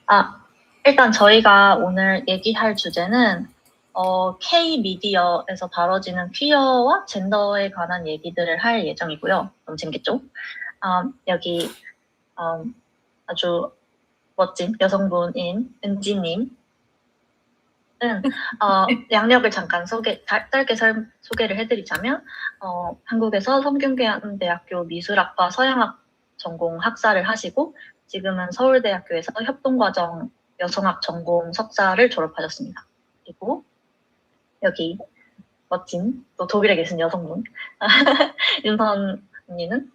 아, 일단 저희가 오늘 얘기할 주제는 K-미디어에서 다뤄지는 퀴어와 젠더에 관한 얘기들을 할 예정이고요. 너무 재밌겠죠? 여기 아주 멋진 여성분인 은지님은 양력을 잠깐 짧게 소개를 해드리자면 한국에서 성균관대학교 미술학과 서양학 전공 학사를 하시고 지금은 서울대학교에서 협동과정 여성학 전공 석사를 졸업하셨습니다. 그리고 여기 멋진 또 독일에 계신 여성분 윤선님은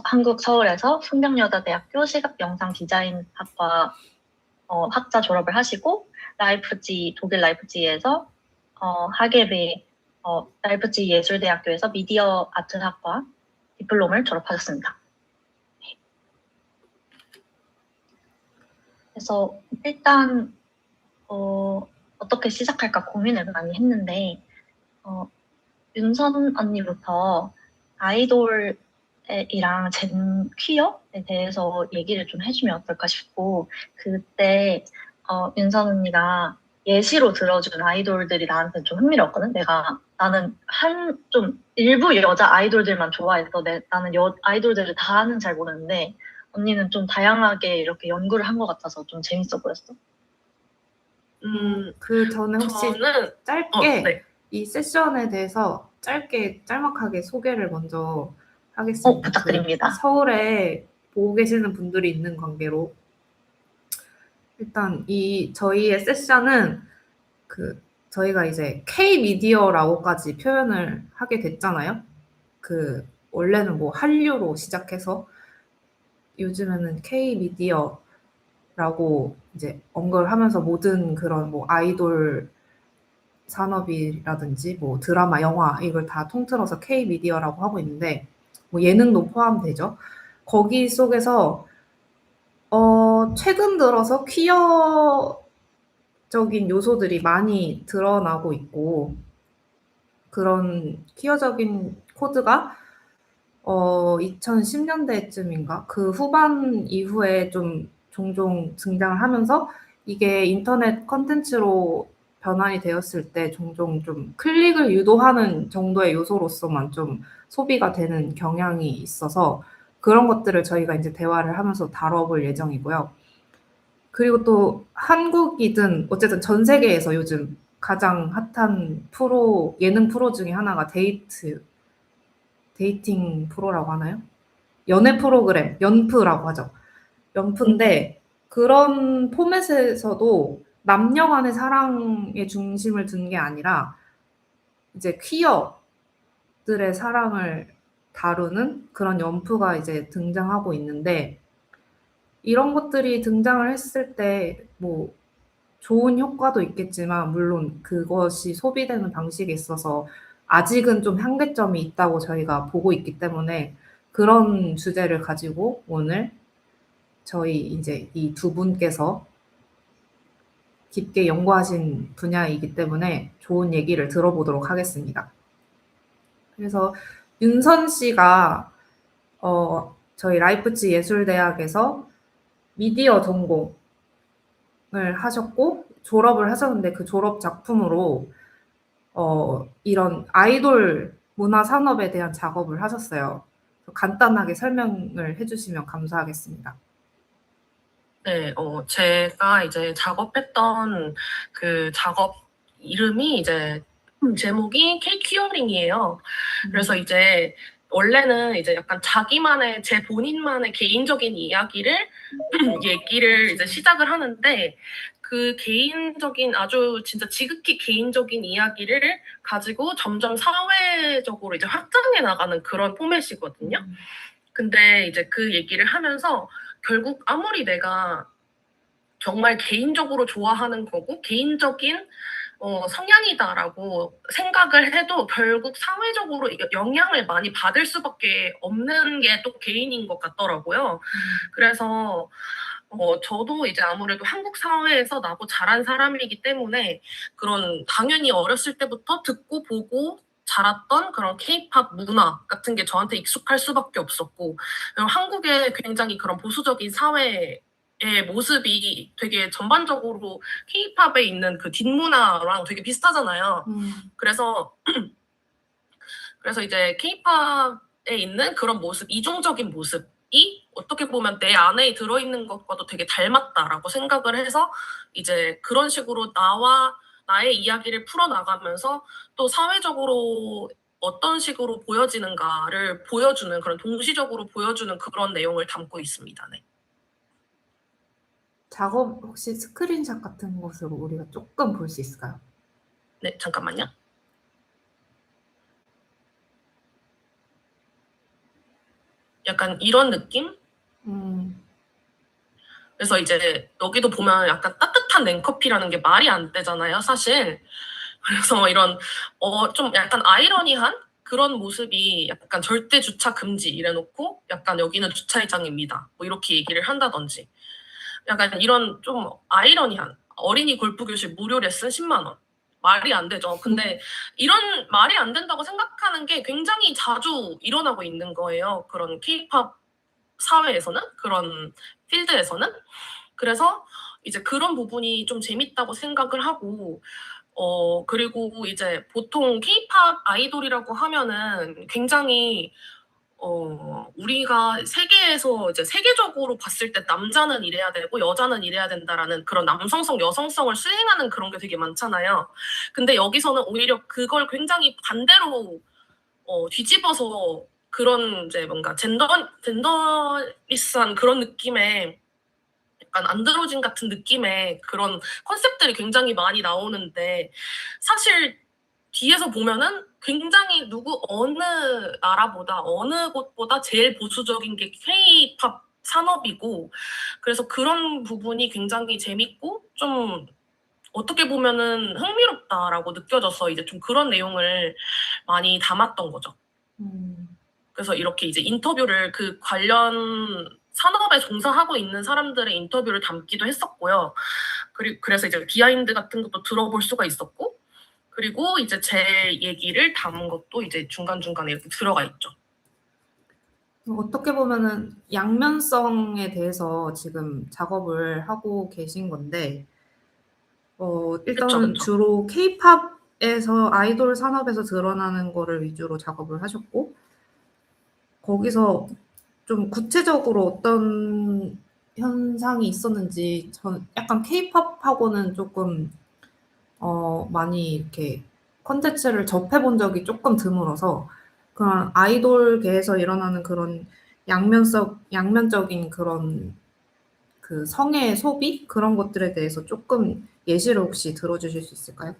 한국 서울에서 숙명여자대학교 시각영상디자인학과 학사 졸업을 하시고 독일 라이프치히에서 하게베 라이프치히 예술대학교에서 미디어 아트학과 디플롬을 졸업하셨습니다. 그래서 일단 어떻게 시작할까 고민을 많이 했는데 윤선 언니부터 아이돌이랑 퀴어에 대해서 얘기를 좀 해주면 어떨까 싶고, 그때 윤선 언니가 예시로 들어준 아이돌들이 나한테 좀 흥미로웠거든. 나는 좀 일부 여자 아이돌들만 좋아해서 나는 아이돌들을 다는 잘 모르는데 언니는 좀 다양하게 이렇게 연구를 한 것 같아서 좀 재밌어 보였어. 그 전에 혹시 짧게 네. 이 세션에 대해서 짤막하게 소개를 먼저 하겠습니다. 부탁드립니다. 서울에 보고 계시는 분들이 있는 관계로 일단 저희의 세션은 저희가 이제 K-미디어라고까지 표현을 하게 됐잖아요. 원래는 뭐 한류로 시작해서 요즘에는 K-미디어라고 이제 언급을 하면서 모든 그런 뭐 아이돌 산업이라든지 뭐 드라마, 영화 이걸 다 통틀어서 K-미디어라고 하고 있는데 뭐 예능도 포함되죠. 거기 속에서 최근 들어서 퀴어적인 요소들이 많이 드러나고 있고 그런 퀴어적인 코드가 2010년대쯤인가 그 후반 이후에 좀 종종 등장을 하면서 이게 인터넷 컨텐츠로 변환이 되었을 때 종종 좀 클릭을 유도하는 정도의 요소로서만 좀 소비가 되는 경향이 있어서 그런 것들을 저희가 이제 대화를 하면서 다뤄볼 예정이고요. 그리고 또 한국이든 어쨌든 전 세계에서 요즘 가장 핫한 예능 프로 중에 하나가 데이팅 프로라고 하나요? 연애 프로그램, 연프라고 하죠. 연프인데 그런 포맷에서도 남녀 간의 사랑에 중심을 둔 게 아니라 이제 퀴어들의 사랑을 다루는 그런 연프가 이제 등장하고 있는데 이런 것들이 등장을 했을 때 뭐 좋은 효과도 있겠지만 물론 그것이 소비되는 방식에 있어서 아직은 좀 한계점이 있다고 저희가 보고 있기 때문에 그런 주제를 가지고 오늘 저희 이제 이 두 분께서 깊게 연구하신 분야이기 때문에 좋은 얘기를 들어보도록 하겠습니다. 그래서 윤선 씨가 저희 라이프치히 예술대학에서 미디어 전공을 하셨고 졸업을 하셨는데 그 졸업 작품으로 이런 아이돌 문화 산업에 대한 작업을 하셨어요. 간단하게 설명을 해주시면 감사하겠습니다. 네, 제가 이제 작업했던 그 작업 이름이 이제 제목이 K-퀴어링이에요. 그래서 이제 원래는 이제 약간 제 본인만의 개인적인 얘기를 이제 시작을 하는데 그 개인적인 아주 진짜 지극히 개인적인 이야기를 가지고 점점 사회적으로 이제 확장해 나가는 그런 포맷이거든요. 근데 이제 그 얘기를 하면서 결국 아무리 내가 정말 개인적으로 좋아하는 거고 개인적인 성향이다라고 생각을 해도 결국 사회적으로 영향을 많이 받을 수밖에 없는 게 또 개인인 것 같더라고요. 그래서 저도 이제 아무래도 한국 사회에서 나고 자란 사람이기 때문에 그런 당연히 어렸을 때부터 듣고 보고 자랐던 그런 케이팝 문화 같은 게 저한테 익숙할 수밖에 없었고, 그리고 한국의 굉장히 그런 보수적인 사회의 모습이 되게 전반적으로 케이팝에 있는 그 뒷문화랑 되게 비슷하잖아요. 그래서 이제 케이팝에 있는 그런 모습, 이중적인 모습이 어떻게 보면 내 안에 들어있는 것과도 되게 닮았다라고 생각을 해서 이제 그런 식으로 나의 이야기를 풀어나가면서 또 사회적으로 어떤 식으로 보여지는가를 보여주는, 그런 동시적으로 보여주는 그런 내용을 담고 있습니다. 네. 작업 혹시 스크린샷 같은 것으로 우리가 조금 볼 수 있을까요? 네, 잠깐만요. 약간 이런 느낌? 그래서 이제 여기도 보면 약간 따뜻한 냉커피라는 게 말이 안 되잖아요, 사실. 그래서 이런 좀 약간 아이러니한 그런 모습이 약간 절대 주차 금지 이래놓고 약간 여기는 주차장입니다. 뭐 이렇게 얘기를 한다든지. 약간 이런 좀 아이러니한 어린이 골프 교실 무료 레슨 10만 원. 말이 안 되죠. 근데 이런 말이 안 된다고 생각하는 게 굉장히 자주 일어나고 있는 거예요. 그런 케이팝 사회에서는, 그런 필드에서는. 그래서 이제 그런 부분이 좀 재밌다고 생각을 하고, 그리고 이제 보통 케이팝 아이돌이라고 하면은 굉장히 우리가 세계에서 이제 세계적으로 봤을 때 남자는 이래야 되고 여자는 이래야 된다라는 그런 남성성, 여성성을 수행하는 그런 게 되게 많잖아요. 근데 여기서는 오히려 그걸 굉장히 반대로 뒤집어서 그런 이제 뭔가 젠더리스한 그런 느낌의 약간 안드로진 같은 느낌의 그런 컨셉들이 굉장히 많이 나오는데, 사실 뒤에서 보면은 굉장히 어느 나라보다 어느 곳보다 제일 보수적인 게 K-팝 산업이고, 그래서 그런 부분이 굉장히 재밌고 좀 어떻게 보면은 흥미롭다라고 느껴져서 이제 좀 그런 내용을 많이 담았던 거죠. 그래서 이렇게 이제 인터뷰를 그 관련 산업에 종사하고 있는 사람들의 인터뷰를 담기도 했었고요. 그래서 이제 비하인드 같은 것도 들어볼 수가 있었고, 그리고 이제 제 얘기를 담은 것도 이제 중간중간에 이렇게 들어가 있죠. 어떻게 보면은 양면성에 대해서 지금 작업을 하고 계신 건데, 일단은 그쵸. 주로 K-팝에서 아이돌 산업에서 드러나는 거를 위주로 작업을 하셨고, 거기서 좀 구체적으로 어떤 현상이 있었는지, 전 약간 K-팝하고는 조금 많이 이렇게 콘텐츠를 접해본 적이 조금 드물어서 그런 아이돌계에서 일어나는 그런 양면적인 그런 그 성의 소비 그런 것들에 대해서 조금 예시를 혹시 들어주실 수 있을까요?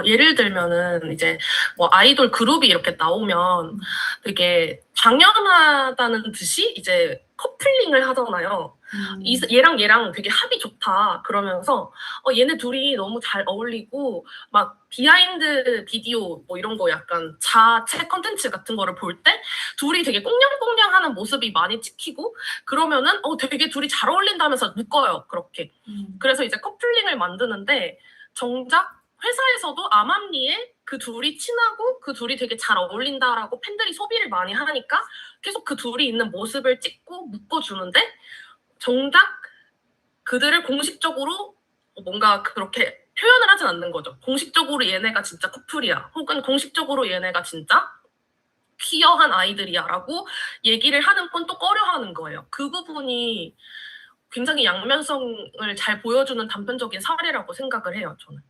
예를 들면은 이제 뭐 아이돌 그룹이 이렇게 나오면 되게 당연하다는 듯이 이제 커플링을 하잖아요. 얘랑 얘랑 되게 합이 좋다 그러면서 얘네 둘이 너무 잘 어울리고, 막 비하인드 비디오 뭐 이런 거 약간 자체 컨텐츠 같은 거를 볼 때 둘이 되게 꽁냥꽁냥하는 모습이 많이 찍히고, 그러면은 되게 둘이 잘 어울린다면서 묶어요, 그렇게. 그래서 이제 커플링을 만드는데, 정작 회사에서도 암암리에 그 둘이 친하고 그 둘이 되게 잘 어울린다라고 팬들이 소비를 많이 하니까 계속 그 둘이 있는 모습을 찍고 묶어주는데, 정작 그들을 공식적으로 뭔가 그렇게 표현을 하진 않는 거죠. 공식적으로 얘네가 진짜 커플이야, 혹은 공식적으로 얘네가 진짜 퀴어한 아이들이야 라고 얘기를 하는 건 또 꺼려하는 거예요. 그 부분이 굉장히 양면성을 잘 보여주는 단편적인 사례라고 생각을 해요, 저는.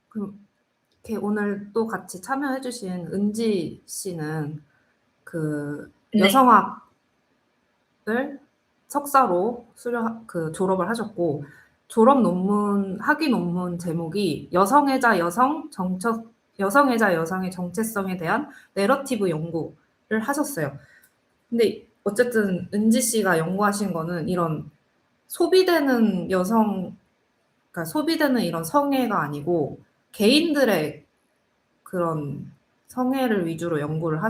그럼 이렇게 오늘 또 같이 참여해주신 은지 씨는 그 네. 여성학을 석사로 졸업을 하셨고, 학위 논문 제목이 여성애자 여성의 정체성에 대한 내러티브 연구를 하셨어요. 근데 어쨌든 은지 씨가 연구하신 거는 이런 소비되는 그러니까 소비되는 이런 성애가 아니고 개인들의 그런 성애를 위주로 연구를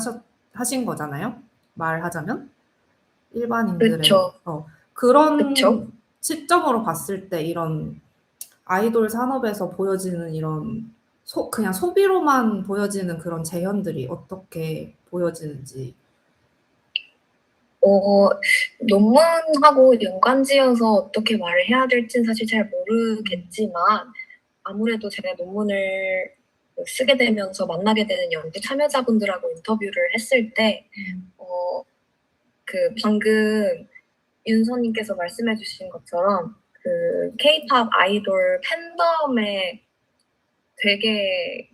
하신 거잖아요. 말하자면 일반인들의 그쵸. 그런 그쵸. 시점으로 봤을 때 이런 아이돌 산업에서 보여지는 이런 그냥 소비로만 보여지는 그런 재현들이 어떻게 보여지는지. 논문하고 연관지어서 어떻게 말을 해야 될지는 사실 잘 모르겠지만 아무래도 제가 논문을 쓰게 되면서 만나게 되는 연구 참여자분들하고 인터뷰를 했을 때 그 방금 윤서님께서 말씀해 주신 것처럼 그 K-pop 아이돌 팬덤에 되게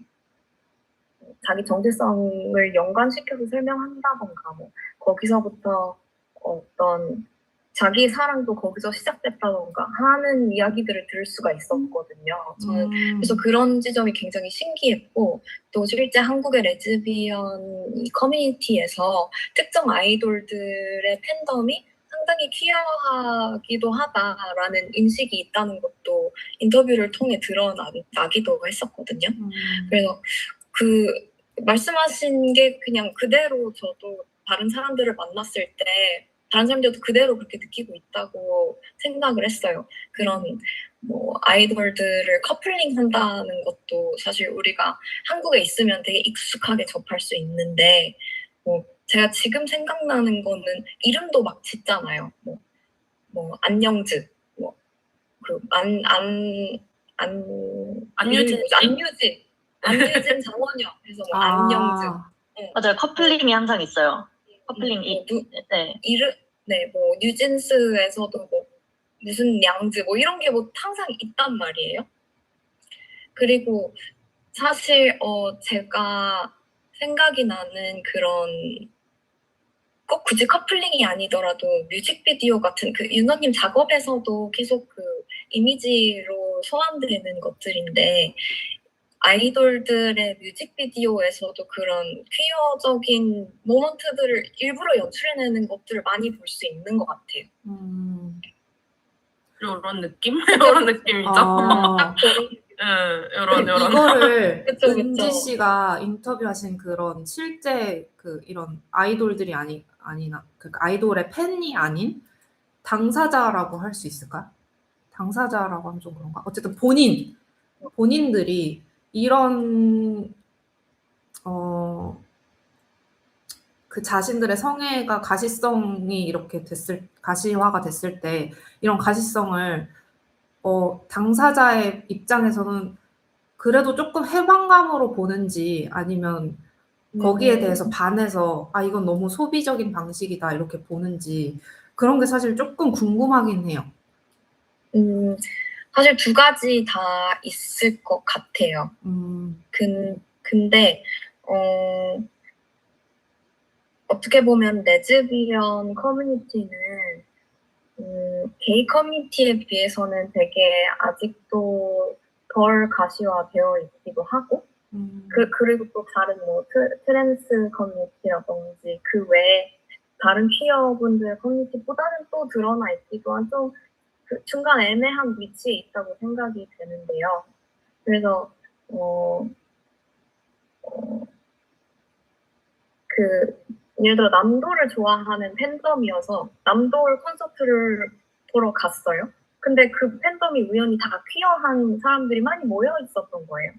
자기 정체성을 연관시켜서 설명한다던가 뭐 거기서부터 어떤 자기 사랑도 거기서 시작됐다던가 하는 이야기들을 들을 수가 있었거든요. 저는 그래서 그런 지점이 굉장히 신기했고 또 실제 한국의 레즈비언 커뮤니티에서 특정 아이돌들의 팬덤이 상당히 퀴어하기도 하다라는 인식이 있다는 것도 인터뷰를 통해 드러나기도 했었거든요. 그래서 그 말씀하신 게 그냥 그대로 저도 다른 사람들을 만났을 때 다른 사람들도 그대로 그렇게 느끼고 있다고 생각을 했어요. 그런 뭐 아이돌들을 커플링 한다는 것도 사실 우리가 한국에 있으면 되게 익숙하게 접할 수 있는데 뭐 제가 지금 생각나는 거는 이름도 막 짓잖아요. 뭐 안영즈, 안유진 장원영 그래서 뭐 안영즈 맞아요. 커플링이 항상 있어요. 커플링 뭐 뉴진스에서도 뭐 무슨 양즈 뭐 이런 게 뭐 항상 있단 말이에요. 그리고 사실 제가 생각이 나는 그런 꼭 굳이 커플링이 아니더라도 뮤직비디오 같은 그 윤서님 작업에서도 계속 그 이미지로 소환되는 것들인데 아이돌들의 뮤직비디오에서도 그런 퀴어적인 모먼트들을 일부러 연출해내는 것들을 많이 볼 수 있는 것 같아요. 이런 느낌? 이런 느낌이죠. 이런. 이거를 은지 씨가 인터뷰하신 그런 실제 그 이런 아이돌들이 아니나 그 아이돌의 팬이 아닌 당사자라고 할 수 있을까? 당사자라고 하면 좀 그런가? 어쨌든 본인들이 이런 그 자신들의 성애가 가시성이 이렇게 가시화가 됐을 때 이런 가시성을 당사자의 입장에서는 그래도 조금 해방감으로 보는지 아니면 거기에 대해서 반해서 이건 너무 소비적인 방식이다 이렇게 보는지 그런 게 사실 조금 궁금하긴 해요. 사실 두 가지 다 있을 것 같아요. 근데 어떻게 보면 레즈비언 커뮤니티는 게이 커뮤니티에 비해서는 되게 아직도 덜 가시화되어 있기도 하고 그리고 또 다른 뭐 트랜스 커뮤니티라든지 그 외에 다른 퀴어분들의 커뮤니티보다는 또 드러나 있기도 한 좀 그 중간 애매한 위치에 있다고 생각이 되는데요. 그래서 예를 들어 남도를 좋아하는 팬덤이어서 남도를 콘서트를 보러 갔어요. 근데 그 팬덤이 우연히 다 퀴어한 사람들이 많이 모여 있었던 거예요.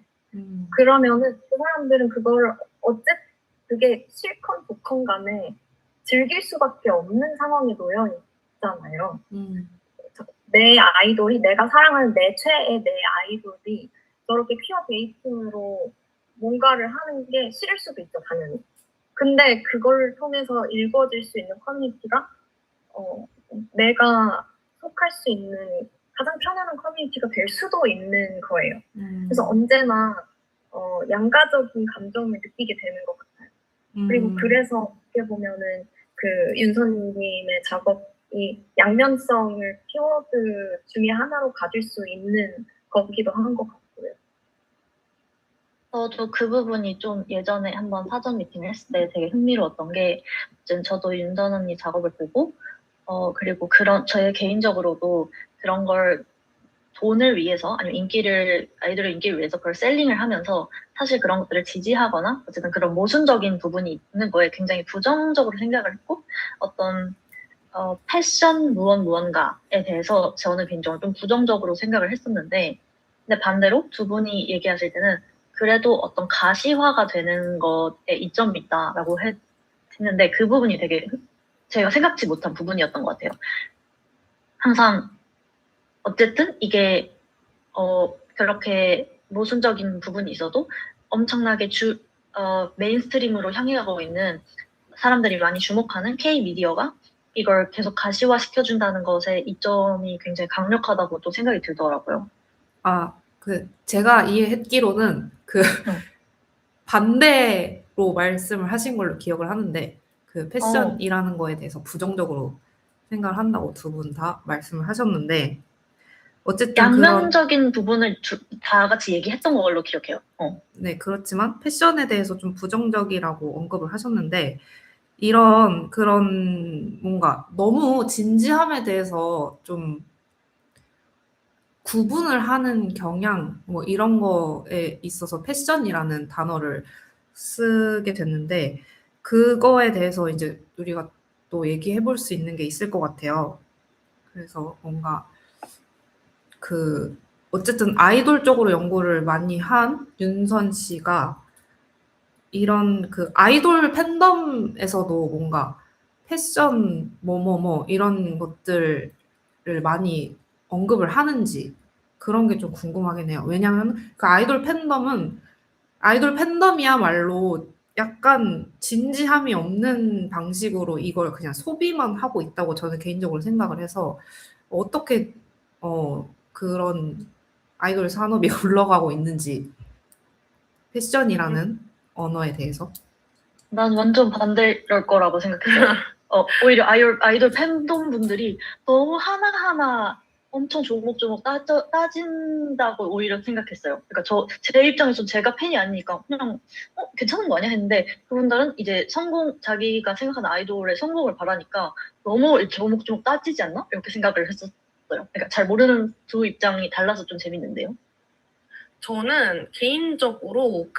그러면은 그 사람들은 그걸 그게 싫건 좋건 간에 즐길 수밖에 없는 상황에 놓여 있잖아요. 내 아이돌이 내가 사랑하는 내 최애 내 아이돌이 저렇게 퀴어 베이팅으로 뭔가를 하는 게 싫을 수도 있죠, 당연히. 근데 그걸 통해서 읽어질 수 있는 커뮤니티가 내가 속할 수 있는 가장 편안한 커뮤니티가 될 수도 있는 거예요. 그래서 언제나 양가적인 감정을 느끼게 되는 것 같아요. 그리고 그래서 어떻게 보면은 그 윤서님의 작업이 양면성을 키워드 중에 하나로 가질 수 있는 거기도 한 것 같고요. 저도 그 부분이 좀 예전에 한번 사전 미팅을 했을 때 되게 흥미로웠던 게 저도 윤선 언니 작업을 보고 그리고 저의 개인적으로도 그런 걸 돈을 위해서 아니면 아이돌의 인기를 위해서 그걸 셀링을 하면서 사실 그런 것들을 지지하거나 어쨌든 그런 모순적인 부분이 있는 거에 굉장히 부정적으로 생각을 했고 어떤 패션 무언가에 대해서 저는 개인적으로 좀 부정적으로 생각을 했었는데 근데 반대로 두 분이 얘기하실 때는 그래도 어떤 가시화가 되는 것에 이점이 있다라고 했는데 그 부분이 되게 제가 생각지 못한 부분이었던 것 같아요. 항상 어쨌든 이게 그렇게 모순적인 부분이 있어도 엄청나게 메인스트림으로 향해 가고 있는 사람들이 많이 주목하는 K-미디어가 이걸 계속 가시화 시켜준다는 것에 이점이 굉장히 강력하다고 또 생각이 들더라고요. 제가 이해했기로는 응. 반대로 말씀을 하신 걸로 기억을 하는데, 그 어. 패션이라는 거에 대해서 부정적으로 생각을 한다고 두 분 다 말씀을 하셨는데, 어쨌든 양면적인 부분을 다 같이 얘기했던 걸로 기억해요. 네, 그렇지만 패션에 대해서 좀 부정적이라고 언급을 하셨는데, 그런 뭔가 너무 진지함에 대해서 좀 구분을 하는 경향, 뭐 이런 거에 있어서 패션이라는 단어를 쓰게 됐는데, 그거에 대해서 이제 우리가 또 얘기해 볼 수 있는 게 있을 것 같아요. 그래서 뭔가 어쨌든 아이돌 쪽으로 연구를 많이 한 윤선 씨가 이런 아이돌 팬덤에서도 뭔가 패션 이런 것들을 많이 언급을 하는지 그런 게 좀 궁금하긴 해요. 왜냐면 그 아이돌 팬덤이야말로 약간 진지함이 없는 방식으로 이걸 그냥 소비만 하고 있다고 저는 개인적으로 생각을 해서 어떻게 그런 아이돌 산업이 굴러가고 있는지 패션이라는 언어에 대해서. 난 완전 반대일 거라고 생각했어요. 오히려 아이돌 팬덤 분들이 너무 하나하나 엄청 조목조목 따진다고 오히려 생각했어요. 그러니까 제 입장에서 제가 팬이 아니니까 그냥 괜찮은 거 아니야 했는데 그분들은 이제 자기가 생각하는 아이돌의 성공을 바라니까 너무 이렇게 조목조목 따지지 않나? 이렇게 생각을 했었어요. 그러니까 잘 모르는 두 입장이 달라서 좀 재밌는데요. 저는 개인적으로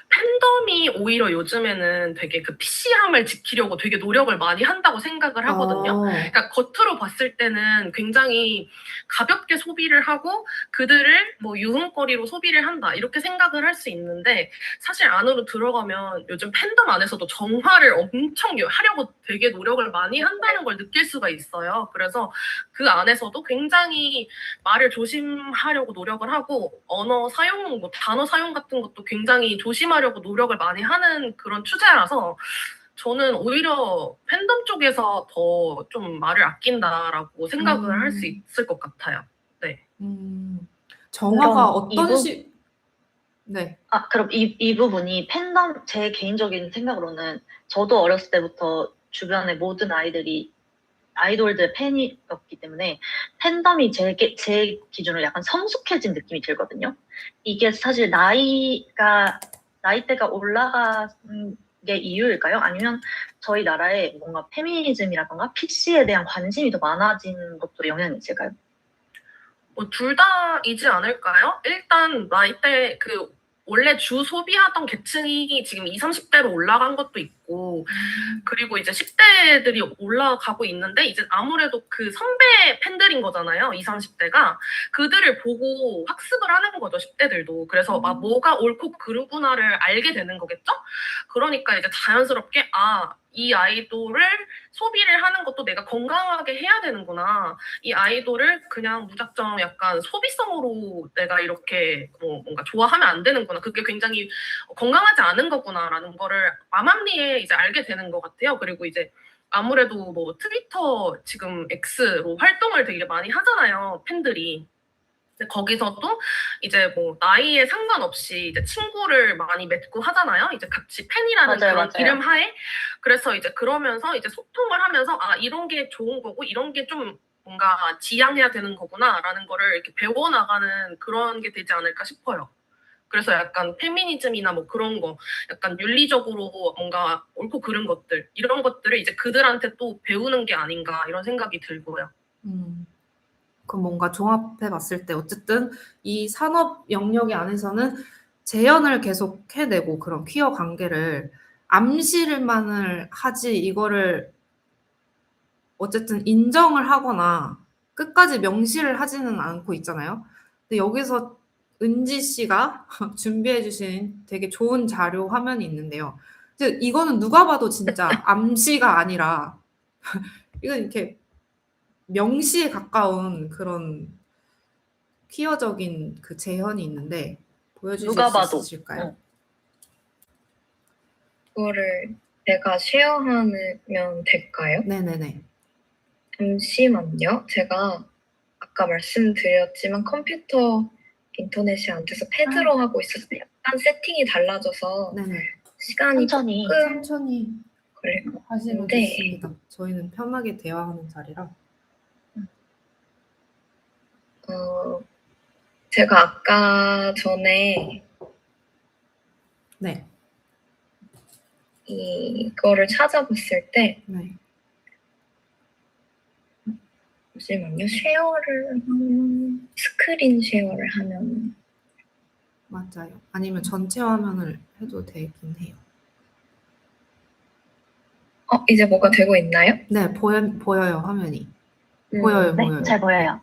팬덤이 오히려 요즘에는 되게 PC함을 지키려고 되게 노력을 많이 한다고 생각을 하거든요. 그러니까 겉으로 봤을 때는 굉장히 가볍게 소비를 하고 그들을 뭐 유흥거리로 소비를 한다 이렇게 생각을 할 수 있는데 사실 안으로 들어가면 요즘 팬덤 안에서도 정화를 엄청 하려고 되게 노력을 많이 한다는 걸 느낄 수가 있어요. 그래서 그 안에서도 굉장히 말을 조심하려고 노력을 하고 언어 사용, 단어 사용 같은 것도 굉장히 조심하려고 노력을 많이 하는 그런 추세라서 저는 오히려 팬덤 쪽에서 더 좀 말을 아낀다라고 생각을 할 수 있을 것 같아요. 네. 정화가 네. 그럼 이 부분이 팬덤, 제 개인적인 생각으로는 저도 어렸을 때부터 주변의 모든 아이돌들 팬이었기 때문에 팬덤이 제 기준으로 약간 성숙해진 느낌이 들거든요. 이게 사실 나이대가 올라간 게 이유일까요? 아니면 저희 나라에 뭔가 페미니즘이라던가 PC에 대한 관심이 더 많아진 것도 영향이 있을까요? 둘 다이지 않을까요? 일단 나이대 원래 주 소비하던 계층이 지금 20, 30대로 올라간 것도 있고 그리고 이제 10대들이 올라가고 있는데 이제 아무래도 선배 팬들인 거잖아요. 20, 30대가 그들을 보고 학습을 하는 거죠. 10대들도. 그래서 뭐가 옳고 그르구나를 알게 되는 거겠죠? 그러니까 이제 자연스럽게 이 아이돌을 소비를 하는 것도 내가 건강하게 해야 되는구나. 이 아이돌을 그냥 무작정 약간 소비성으로 내가 이렇게 뭔가 좋아하면 안 되는구나. 그게 굉장히 건강하지 않은 거구나라는 거를 암암리에 이제 알게 되는 것 같아요. 그리고 이제 아무래도 트위터 지금 X로 활동을 되게 많이 하잖아요. 팬들이. 거기서도 이제 나이에 상관없이 이제 친구를 많이 맺고 하잖아요. 이제 같이 팬이라는 그런 이름 하에. 그래서 이제 그러면서 이제 소통을 하면서 이런 게 좋은 거고 이런 게 좀 뭔가 지양해야 되는 거구나라는 거를 이렇게 배워나가는 그런 게 되지 않을까 싶어요. 그래서 약간 페미니즘이나 그런 거, 약간 윤리적으로 뭔가 옳고 그른 것들, 이런 것들을 이제 그들한테 또 배우는 게 아닌가 이런 생각이 들고요. 그럼 뭔가 종합해 봤을 때 어쨌든 이 산업 영역의 안에서는 재현을 계속 해내고 그런 퀴어 관계를 암시를만을 하지 이거를 어쨌든 인정을 하거나 끝까지 명시를 하지는 않고 있잖아요. 근데 여기서 은지 씨가 준비해 주신 되게 좋은 자료 화면이 있는데요. 이거는 누가 봐도 진짜 암시가 아니라 이건 이렇게 명시에 가까운 그런 퀴어적인 그 재현이 있는데 보여주실 누가 수 봐도. 있으실까요? 그거를 제가 쉐어하면 될까요? 네네네. 잠시만요. 제가 아까 말씀드렸지만 컴퓨터 인터넷이 안 돼서 패드로 하고 있어서 약간 세팅이 달라져서 네네. 시간이 천천히. 조금 천천히 걸릴 것 하시면 네. 좋습니다. 저희는 편하게 대화하는 자리라. 제가 아까 전에 네. 이거를 찾아봤을 때 네. 잠시만요. 쉐어를 하면 스크린 쉐어를 하면 맞아요. 아니면 전체 화면을 해도 되긴 해요. 이제 뭐가 되고 있나요? 네, 보여요, 화면이. 보여요, 네, 보여요. 잘 보여요.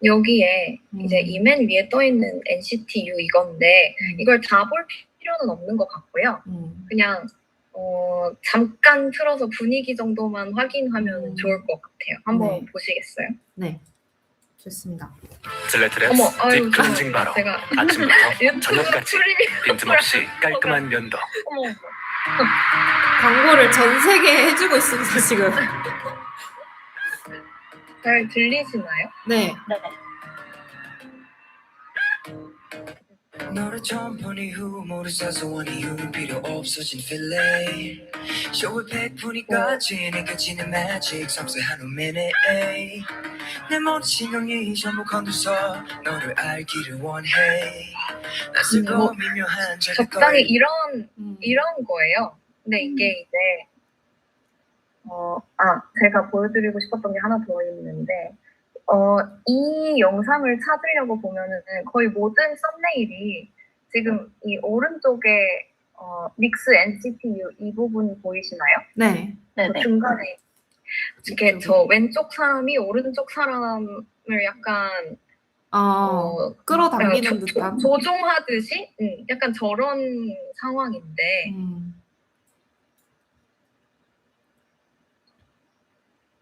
여기에 이제 음. 이 맨 위에 떠 있는 NCT U 이건데 이걸 다 볼 필요는 없는 것 같고요. 그냥 잠깐 틀어서 분위기 정도만 확인하면 좋을 것 같아요. 한번 네. 보시겠어요? 네. 좋습니다. 슬래트랩스 아유, 딥 클렌징 바로 제가 아침부터 유튜브 저녁까지 프리미엄 빈틈없이 깔끔한 면도. 어머, 광고를 전 세계에 해주고 있습니다, 지금. 잘 들리시나요? 네. 네네. 너를 처음 본 이후 모두 사소한 이유는 필요 없어진 feeling 쇼의 100분위까지 느껴지는 magic 섬세한 운명에 내 모든 신경이 전부 건너서 너를 알기를 원해 낯설고 미묘한 적당히 절벽거리 이런 거예요. 근데 이게 이제 제가 보여드리고 싶었던 게 하나 더 있는데 이 영상을 찾으려고 보면은 거의 모든 썸네일이 지금 이 오른쪽에 믹스 NCTU 이 부분이 보이시나요? 네. 네네. 중간에 이렇게 저 왼쪽 사람이 오른쪽 사람을 약간 끌어당기는 듯한. 조종하듯이 약간 저런 상황인데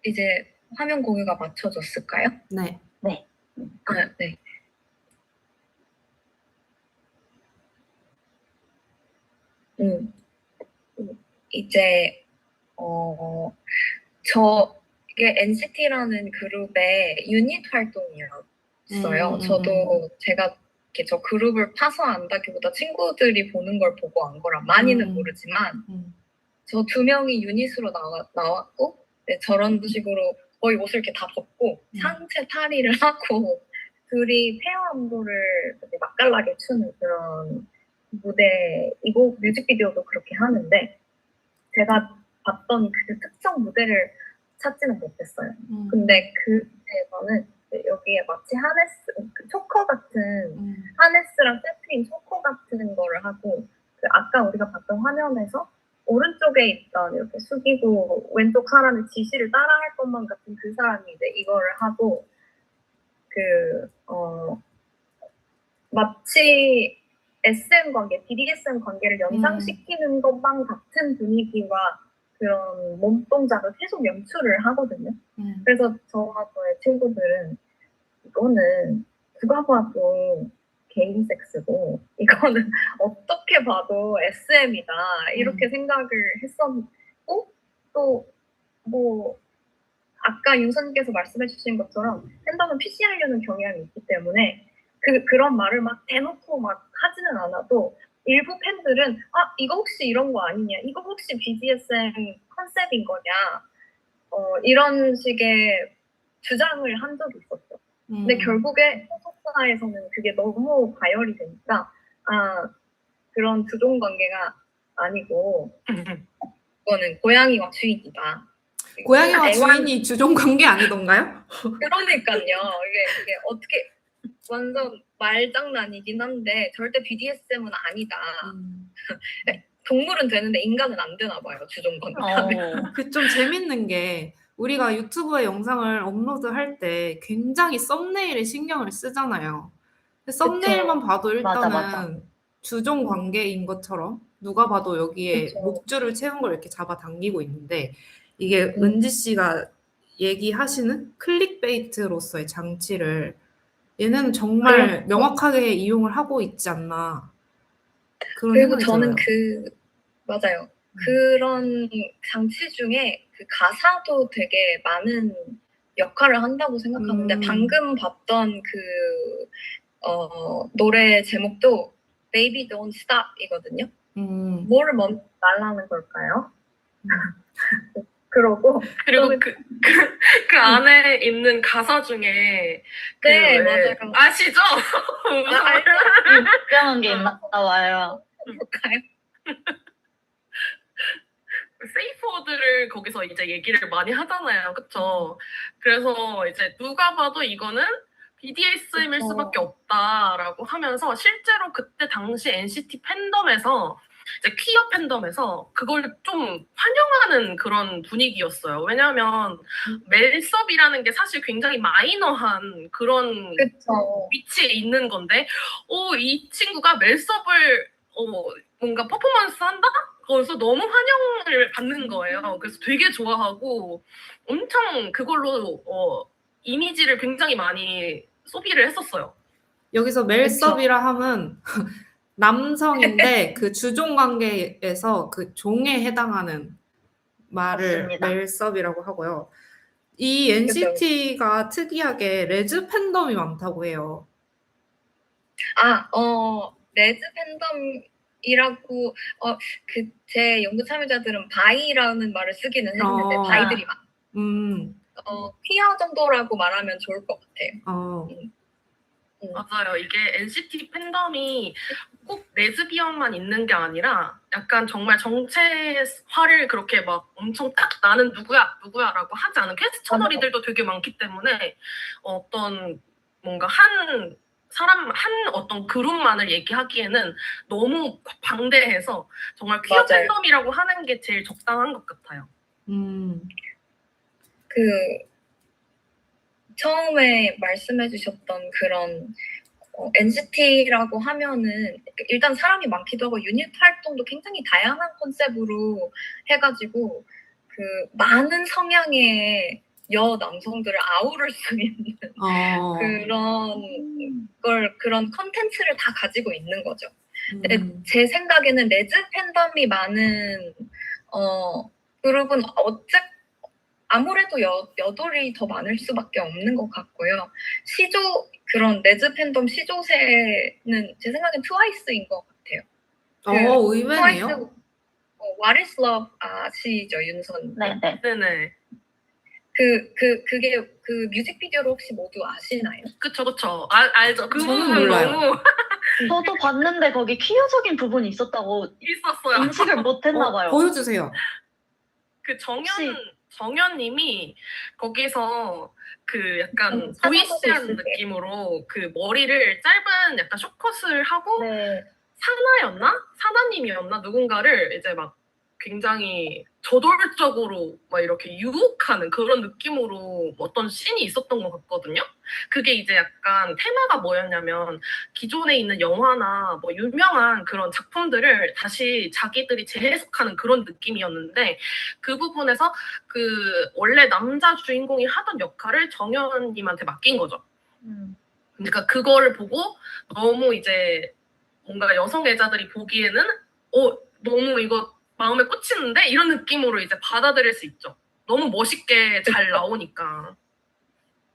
이제 화면 공유가 맞춰졌을까요? 네. 네. 네. 이제 이게 NCT라는 그룹의 유닛 활동이었어요. 저도 제가 이렇게 저 그룹을 파서 안다기보다 친구들이 보는 걸 보고 안 거라 많이는 모르지만 저 2명이 유닛으로 나왔고 네, 저런 식으로 거의 옷을 이렇게 다 벗고 상체 탈의를 하고 둘이 페어 안무를 맛깔나게 추는 그런 무대이고 뮤직비디오도 그렇게 하는데 제가 봤던 그 특정 무대를 찾지는 못했어요. 근데 그에서는 여기에 마치 하네스, 초커 같은 하네스랑 세트인 초커 같은 거를 하고 아까 우리가 봤던 화면에서 오른쪽에 있던 이렇게 숙이고 왼쪽 사람의 지시를 따라할 것만 같은 그 사람이 이제 이거를 하고 마치 SM 관계, BDSM 관계를 연상시키는 것만 같은 분위기와 그런 몸 동작을 계속 연출을 하거든요. 그래서 저와 저의 친구들은 이거는 누가 봐도 개인 섹스고 이거는 어떻게 봐도 SM이다 이렇게 생각을 했었고 또 뭐 아까 윤선님께서 말씀해주신 것처럼 팬덤은 PC하려는 경향이 있기 때문에 그런 말을 막 대놓고 막 하지는 않아도 일부 팬들은 이거 혹시 이런 거 아니냐 이거 혹시 BDSM 컨셉인 거냐 이런 식의 주장을 한 적이 있었죠. 근데 결국에 소속사에서는 그게 너무 가열이 되니까 그런 주종 관계가 아니고 그거는 고양이와 주인이다. 고양이와 주인이 주종 관계 아니던가요? 그러니까요. 이게 어떻게 완전 말장난이긴 한데 절대 BDSM은 아니다. 동물은 되는데 인간은 안 되나 봐요. 주종 관계하면. 그 좀 재밌는 게 우리가 유튜브에 영상을 업로드할 때 굉장히 썸네일에 신경을 쓰잖아요. 썸네일만 봐도 맞아, 일단은 맞아. 주종 관계인 것처럼 누가 봐도 여기에 그쵸. 목줄을 채운 걸 이렇게 잡아당기고 있는데 이게 음. 은지 씨가 얘기하시는 클릭베이트로서의 장치를 얘네는 정말 명확하게 이용을 하고 있지 않나 그런 그리고 생각이 저는 들어요. 맞아요. 그런 장치 중에 그 가사도 되게 많은 역할을 한다고 생각하는데 방금 봤던 노래 제목도 Baby Don't Stop 이거든요. 뭐를 멈추지 말라는 걸까요? 그리고 저는 그 안에 있는 가사 중에 네, 맞아요. 아시죠? 알죠? 유명한 게 있나 봐요. 볼까요? 세이프워드를 거기서 이제 얘기를 많이 하잖아요. 그쵸? 그래서 이제 누가 봐도 이거는 BDSM일 그쵸. 수밖에 없다라고 하면서 실제로 그때 당시 NCT 팬덤에서 이제 퀴어 팬덤에서 그걸 좀 환영하는 그런 분위기였어요. 왜냐하면 멜섭이라는 게 사실 굉장히 마이너한 그런 그쵸. 위치에 있는 건데, 이 친구가 멜섭을 뭔가 퍼포먼스 한다? 그래서 너무 환영을 받는 거예요. 그래서 되게 좋아하고 엄청 그걸로 이미지를 굉장히 많이 소비를 했었어요. 여기서 멜섭이라 함은 남성인데 그 주종 관계에서 그 종에 해당하는 말을 맞습니다. 멜섭이라고 하고요. 이 NCT가 특이하게 레즈 팬덤이 많다고 해요. 레즈 팬덤이라고 제 연구 참여자들은 바이라는 말을 쓰기는 했는데 바이들이 퀴어 정도라고 말하면 좋을 것 같아요. 맞아요. 이게 NCT 팬덤이 꼭 레즈비언만 있는 게 아니라 약간 정말 정체화를 그렇게 막 엄청 딱 나는 누구야라고 하지 않은 퀘스처너리들도 되게 많기 때문에 어떤 뭔가 한 어떤 그룹만을 얘기하기에는 너무 방대해서 정말 퀴어 맞아요. 팬덤이라고 하는 게 제일 적당한 것 같아요. 처음에 말씀해주셨던 그런 NCT라고 하면은 일단 사람이 많기도 하고 유닛 활동도 굉장히 다양한 컨셉으로 해가지고 그 많은 성향의 여남성들을 아우를 수 있는 그런 컨텐츠를 다 가지고 있는 거죠. 근데 제 생각에는 레즈 팬덤이 많은 그룹은 아무래도 여돌이 더 많을 수밖에 없는 것 같고요. 그런 레즈 팬덤 시조세는 제 생각엔 트와이스인 것 같아요. 의외네요. What is Love 아시죠, 윤선? 네네. 그게 그 뮤직비디오를 혹시 모두 아시나요? 그쵸. 알죠. 그 저는 부분 몰라요. 너무 저도 봤는데 거기 퀴어적인 부분이 있었다고 있었어요. 인식을 못했나 봐요. 보여주세요. 그 정연님이 거기서 그 약간 보이시한 느낌으로 그 머리를 짧은 약간 숏컷을 하고 네. 사나님이었나 누군가를 이제 막 굉장히 저돌적으로 막 이렇게 유혹하는 그런 느낌으로 어떤 씬이 있었던 것 같거든요. 그게 이제 약간 테마가 뭐였냐면 기존에 있는 영화나 뭐 유명한 그런 작품들을 다시 자기들이 재해석하는 그런 느낌이었는데 그 부분에서 그 원래 남자 주인공이 하던 역할을 정연님한테 맡긴 거죠. 그러니까 그거를 보고 너무 이제 뭔가 여성 애자들이 보기에는 너무 이거 마음에 꽂히는데 이런 느낌으로 이제 받아들일 수 있죠. 너무 멋있게 잘 나오니까.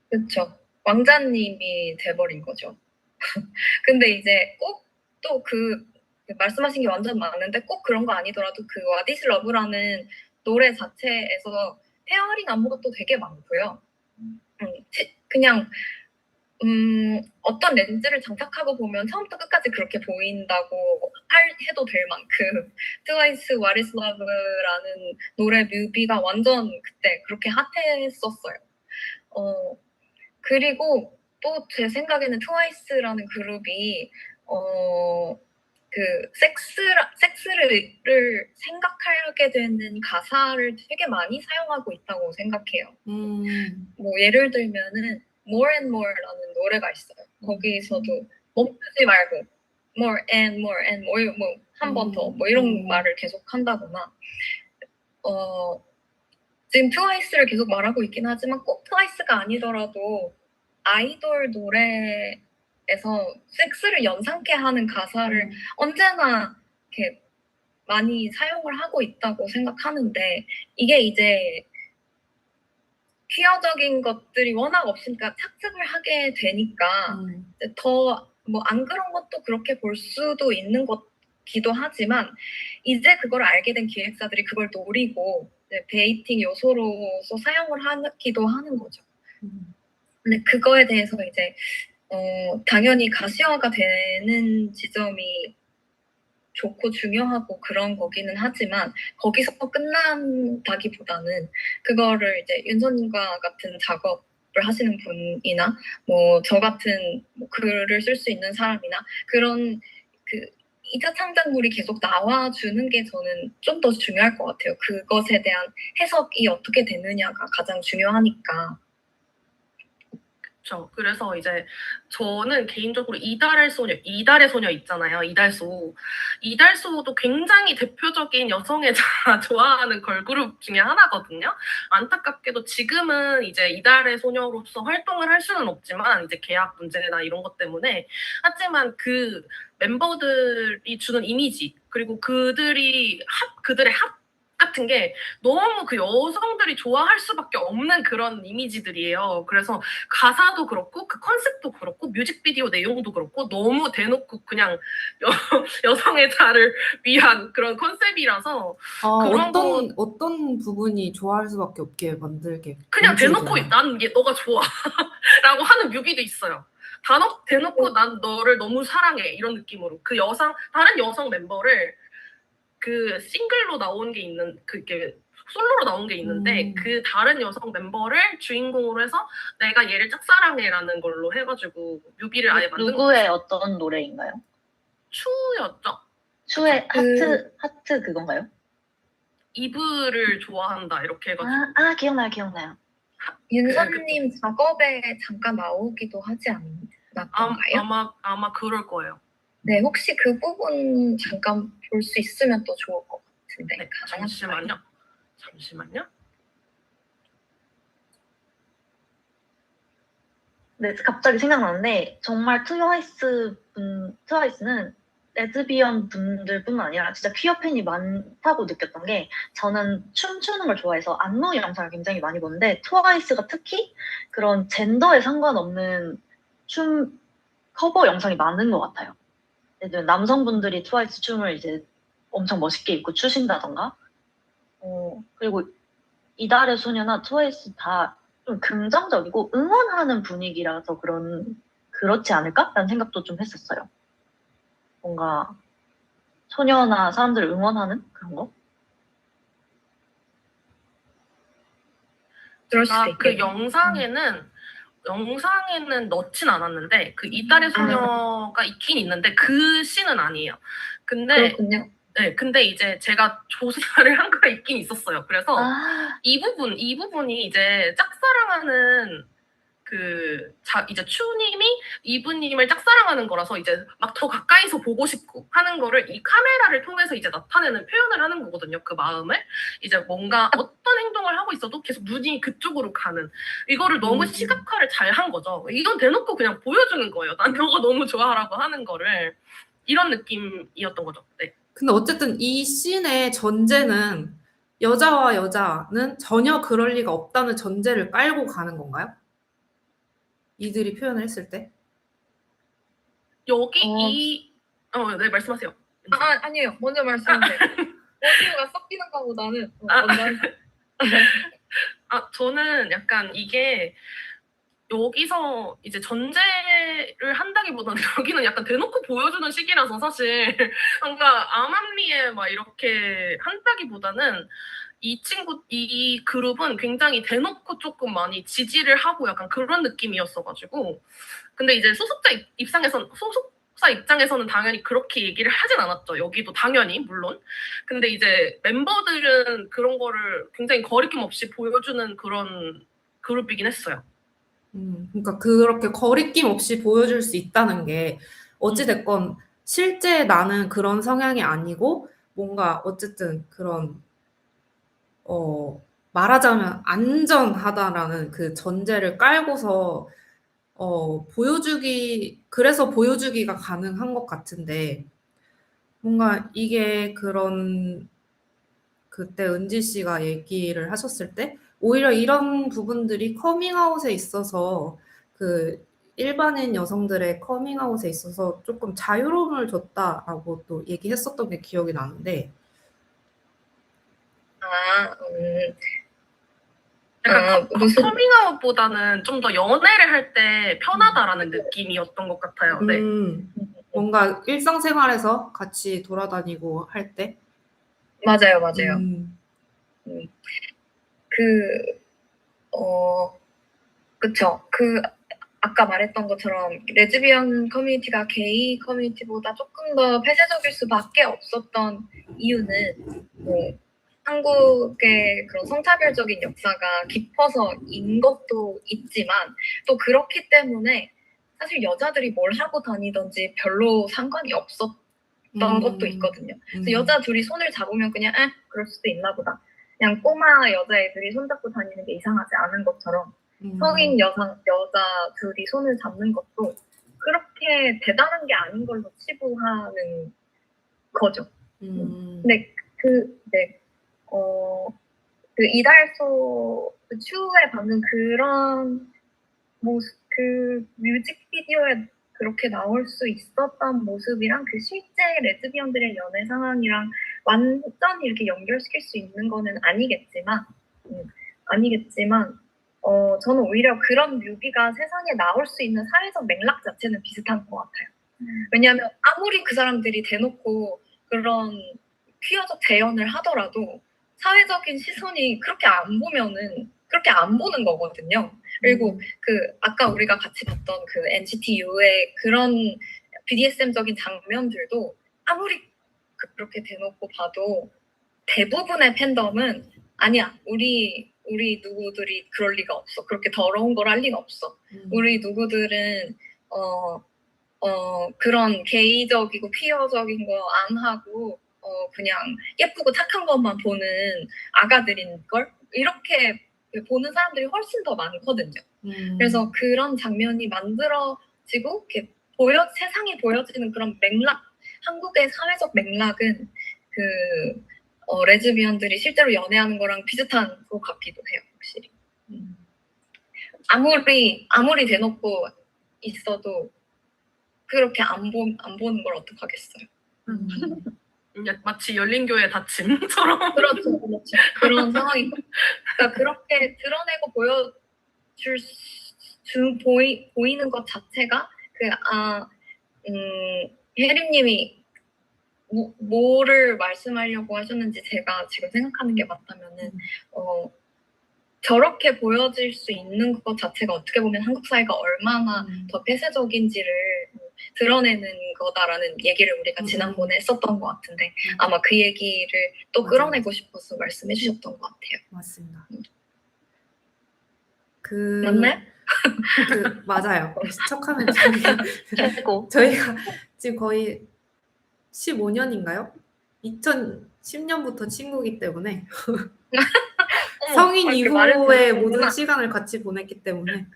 그렇죠. 왕자님이 돼버린 거죠. 근데 이제 꼭 또 말씀하신 게 완전 맞는데 꼭 그런 거 아니더라도 그 What is Love라는 노래 자체에서 페어링 안무가 되게 많고요. 그냥 어떤 렌즈를 장착하고 보면 처음부터 끝까지 그렇게 보인다고 해도 될 만큼 트와이스 What is Love라는 노래 뮤비가 완전 그때 그렇게 핫했었어요. 그리고 또 제 생각에는 트와이스라는 그룹이 그 섹스를 생각하게 되는 가사를 되게 많이 사용하고 있다고 생각해요. 뭐 예를 들면은 More and More라는 노래가 있어요. 거기서도 멈추지 말고 more and more and more 뭐 한 번 더 뭐 이런 말을 계속 한다거나 지금 트와이스를 계속 말하고 있긴 하지만 꼭 트와이스가 아니더라도 아이돌 노래에서 섹스를 연상케 하는 가사를 언제나 이렇게 많이 사용을 하고 있다고 생각하는데 이게 이제 퀴어적인 것들이 워낙 없으니까 착즙을 하게 되니까 더 뭐 안 그런 것도 그렇게 볼 수도 있는 것기도 하지만 이제 그걸 알게 된 기획사들이 그걸 노리고 이제 베이팅 요소로서 사용을 하기도 하는 거죠. 근데 그거에 대해서 이제 당연히 가시화가 되는 지점이 좋고 중요하고 그런 거기는 하지만 거기서 끝난다기보다는 그거를 이제 윤서님과 같은 작업을 하시는 분이나 뭐 저 같은 뭐 글을 쓸 수 있는 사람이나 그런 그 2차 창작물이 계속 나와주는 게 저는 좀 더 중요할 것 같아요. 그것에 대한 해석이 어떻게 되느냐가 가장 중요하니까. 그렇죠. 그래서 이제 저는 개인적으로 이달의 소녀 있잖아요. 이달소도 굉장히 대표적인 여성애자 좋아하는 걸그룹 중에 하나거든요. 안타깝게도 지금은 이제 이달의 소녀로서 활동을 할 수는 없지만 이제 계약 문제나 이런 것 때문에 하지만 그 멤버들이 주는 이미지 그리고 그들의 합 같은 게 너무 그 여성들이 좋아할 수밖에 없는 그런 이미지들이에요. 그래서 가사도 그렇고 그 컨셉도 그렇고 뮤직비디오 내용도 그렇고 너무 대놓고 그냥 여성애자를 위한 그런 컨셉이라서 그런 어떤 부분이 좋아할 수밖에 없게 만들게 그냥 연출이 대놓고 되나요? 난 너가 좋아 라고 하는 뮤비도 있어요. 대놓고 난 너를 너무 사랑해 이런 느낌으로 다른 여성 멤버를 그 싱글로 나온 게 있는 그게 솔로로 나온 게 있는데 그 다른 여성 멤버를 주인공으로 해서 내가 얘를 짝사랑해라는 걸로 해가지고 뮤비를 아예 만든 누구의 어떤 노래인가요? 추였죠. 추의 하트 그건가요? 이브를 좋아한다 이렇게 해가지고 기억나요. 윤서님 작업에 잠깐 나오기도 하지 않았던가요? 아마 그럴 거예요. 네, 혹시 그 부분 잠깐 볼 수 있으면 또 좋을 것 같은데. 네, 가능할까요? 잠시만요. 네, 갑자기 생각나는데 정말 트와이스는 레즈비언 분들뿐만 아니라 진짜 퀴어 팬이 많다고 느꼈던 게 저는 춤추는 걸 좋아해서 안무 영상을 굉장히 많이 보는데 트와이스가 특히 그런 젠더에 상관없는 춤 커버 영상이 많은 것 같아요. 예를 들면 남성분들이 트와이스 춤을 이제 엄청 멋있게 입고 추신다던가 그리고 이달의 소녀나 트와이스 다 좀 긍정적이고 응원하는 분위기라서 그렇지 않을까라는 생각도 좀 했었어요. 뭔가 소녀나 사람들을 응원하는 그런 거? 그럴 수도 그 있겠네요. 영상에는 넣진 않았는데 그 이달의 소녀가 있긴 있는데 그 씬은 아니에요. 그렇군요. 네, 근데 이제 제가 조사를 한 거가 있긴 있었어요. 그래서 이 부분이 이제 짝사랑하는 이제 추님이 이브님을 짝사랑하는 거라서 이제 막 더 가까이서 보고 싶고 하는 거를 이 카메라를 통해서 이제 나타내는 표현을 하는 거거든요. 그 마음을 이제 뭔가 어떤 행동을 하고 있어도 계속 눈이 그쪽으로 가는 이거를 너무 시각화를 잘 한 거죠. 이건 대놓고 그냥 보여주는 거예요. 난 너가 너무 좋아라고 하는 거를 이런 느낌이었던 거죠. 네. 근데 어쨌든 이 씬의 전제는 여자와 여자는 전혀 그럴 리가 없다는 전제를 깔고 가는 건가요? 이들이 표현을 했을 때? 네, 말씀하세요. 아니에요. 먼저 말씀하세요. 오디오가 섞이는 거보다는 저는 약간 이게 여기서 이제 전제를 한다기보다는 여기는 약간 대놓고 보여주는 시기라서 사실 뭔가 암암리에 막 이렇게 한다기보다는 이 그룹은 굉장히 대놓고 조금 많이 지지를 하고 약간 그런 느낌이었어가지고 근데 이제 소속사 입장에서는 당연히 그렇게 얘기를 하진 않았죠. 여기도 당연히 물론. 근데 이제 멤버들은 그런 거를 굉장히 거리낌 없이 보여주는 그런 그룹이긴 했어요. 그러니까 그렇게 거리낌 없이 보여줄 수 있다는 게 어찌됐건 실제 나는 그런 성향이 아니고 뭔가 어쨌든 그런 말하자면 안전하다라는 그 전제를 깔고서 그래서 보여주기가 가능한 것 같은데 뭔가 이게 그때 은지 씨가 얘기를 하셨을 때 오히려 이런 부분들이 커밍아웃에 있어서 그 일반인 여성들의 커밍아웃에 있어서 조금 자유로움을 줬다라고 또 얘기했었던 게 기억이 나는데 약간 무슨 커밍아웃보다는 좀 더 연애를 할 때 편하다라는 느낌이었던 것 같아요. 네. 뭔가 일상생활에서 같이 돌아다니고 할 때 맞아요. 그쵸. 아까 말했던 것처럼 레즈비언 커뮤니티가 게이 커뮤니티보다 조금 더 폐쇄적일 수밖에 없었던 이유는 한국의 그런 성차별적인 역사가 깊어서인 것도 있지만 또 그렇기 때문에 사실 여자들이 뭘 하고 다니던지 별로 상관이 없었던 것도 있거든요. 그래서 여자 둘이 손을 잡으면 그냥 그럴 수도 있나 보다. 그냥 꼬마 여자애들이 손잡고 다니는 게 이상하지 않은 것처럼 성인 여자 둘이 손을 잡는 것도 그렇게 대단한 게 아닌 걸로 치부하는 거죠. 근데 그 이달소 추후에 받는 그런 모습, 그 뮤직비디오에 그렇게 나올 수 있었던 모습이랑 그 실제 레즈비언들의 연애 상황이랑 완전히 이렇게 연결시킬 수 있는 거는 아니겠지만 저는 오히려 그런 뮤비가 세상에 나올 수 있는 사회적 맥락 자체는 비슷한 것 같아요. 왜냐하면 아무리 그 사람들이 대놓고 그런 퀴어적 재연을 하더라도 사회적인 시선이 그렇게 안 보는 거거든요. 그리고 아까 우리가 같이 봤던 그 NCT U의 그런 BDSM적인 장면들도 아무리 그렇게 대놓고 봐도 대부분의 팬덤은 아니야, 우리 누구들이 그럴 리가 없어. 그렇게 더러운 걸 할 리가 없어. 우리 누구들은 그런 게이적이고 퀴어적인 거 안 하고 그냥 예쁘고 착한 것만 보는 아가들인 걸 이렇게 보는 사람들이 훨씬 더 많거든요. 그래서 그런 장면이 만들어지고 이렇게 세상에 보여지는 그런 맥락, 한국의 사회적 맥락은 레즈비언들이 실제로 연애하는 거랑 비슷한 것 같기도 해요, 확실히. 아무리 대놓고 있어도 그렇게 안 보는 걸 어떡하겠어요. 마치 열린교회 닫힘처럼. 그렇죠. 그런 상황이. 그러니까 그렇게 드러내고 보이는 것 자체가 혜림님이 뭐를 말씀하려고 하셨는지 제가 지금 생각하는 게 맞다면은 저렇게 보여질 수 있는 것 자체가 어떻게 보면 한국 사회가 얼마나 더 폐쇄적인지를 드러내는 거다라는 얘기를 우리가 지난번에 했었던 것 같은데 아마 그 얘기를 또 맞아요. 끌어내고 싶어서 말씀해 주셨던 것 같아요. 맞습니다. 맞나요? 맞아요. 척하면 최고. 저희가 지금 거의 15년인가요? 2010년부터 친구이기 때문에 성인 이후의 모든 시간을 같이 보냈기 때문에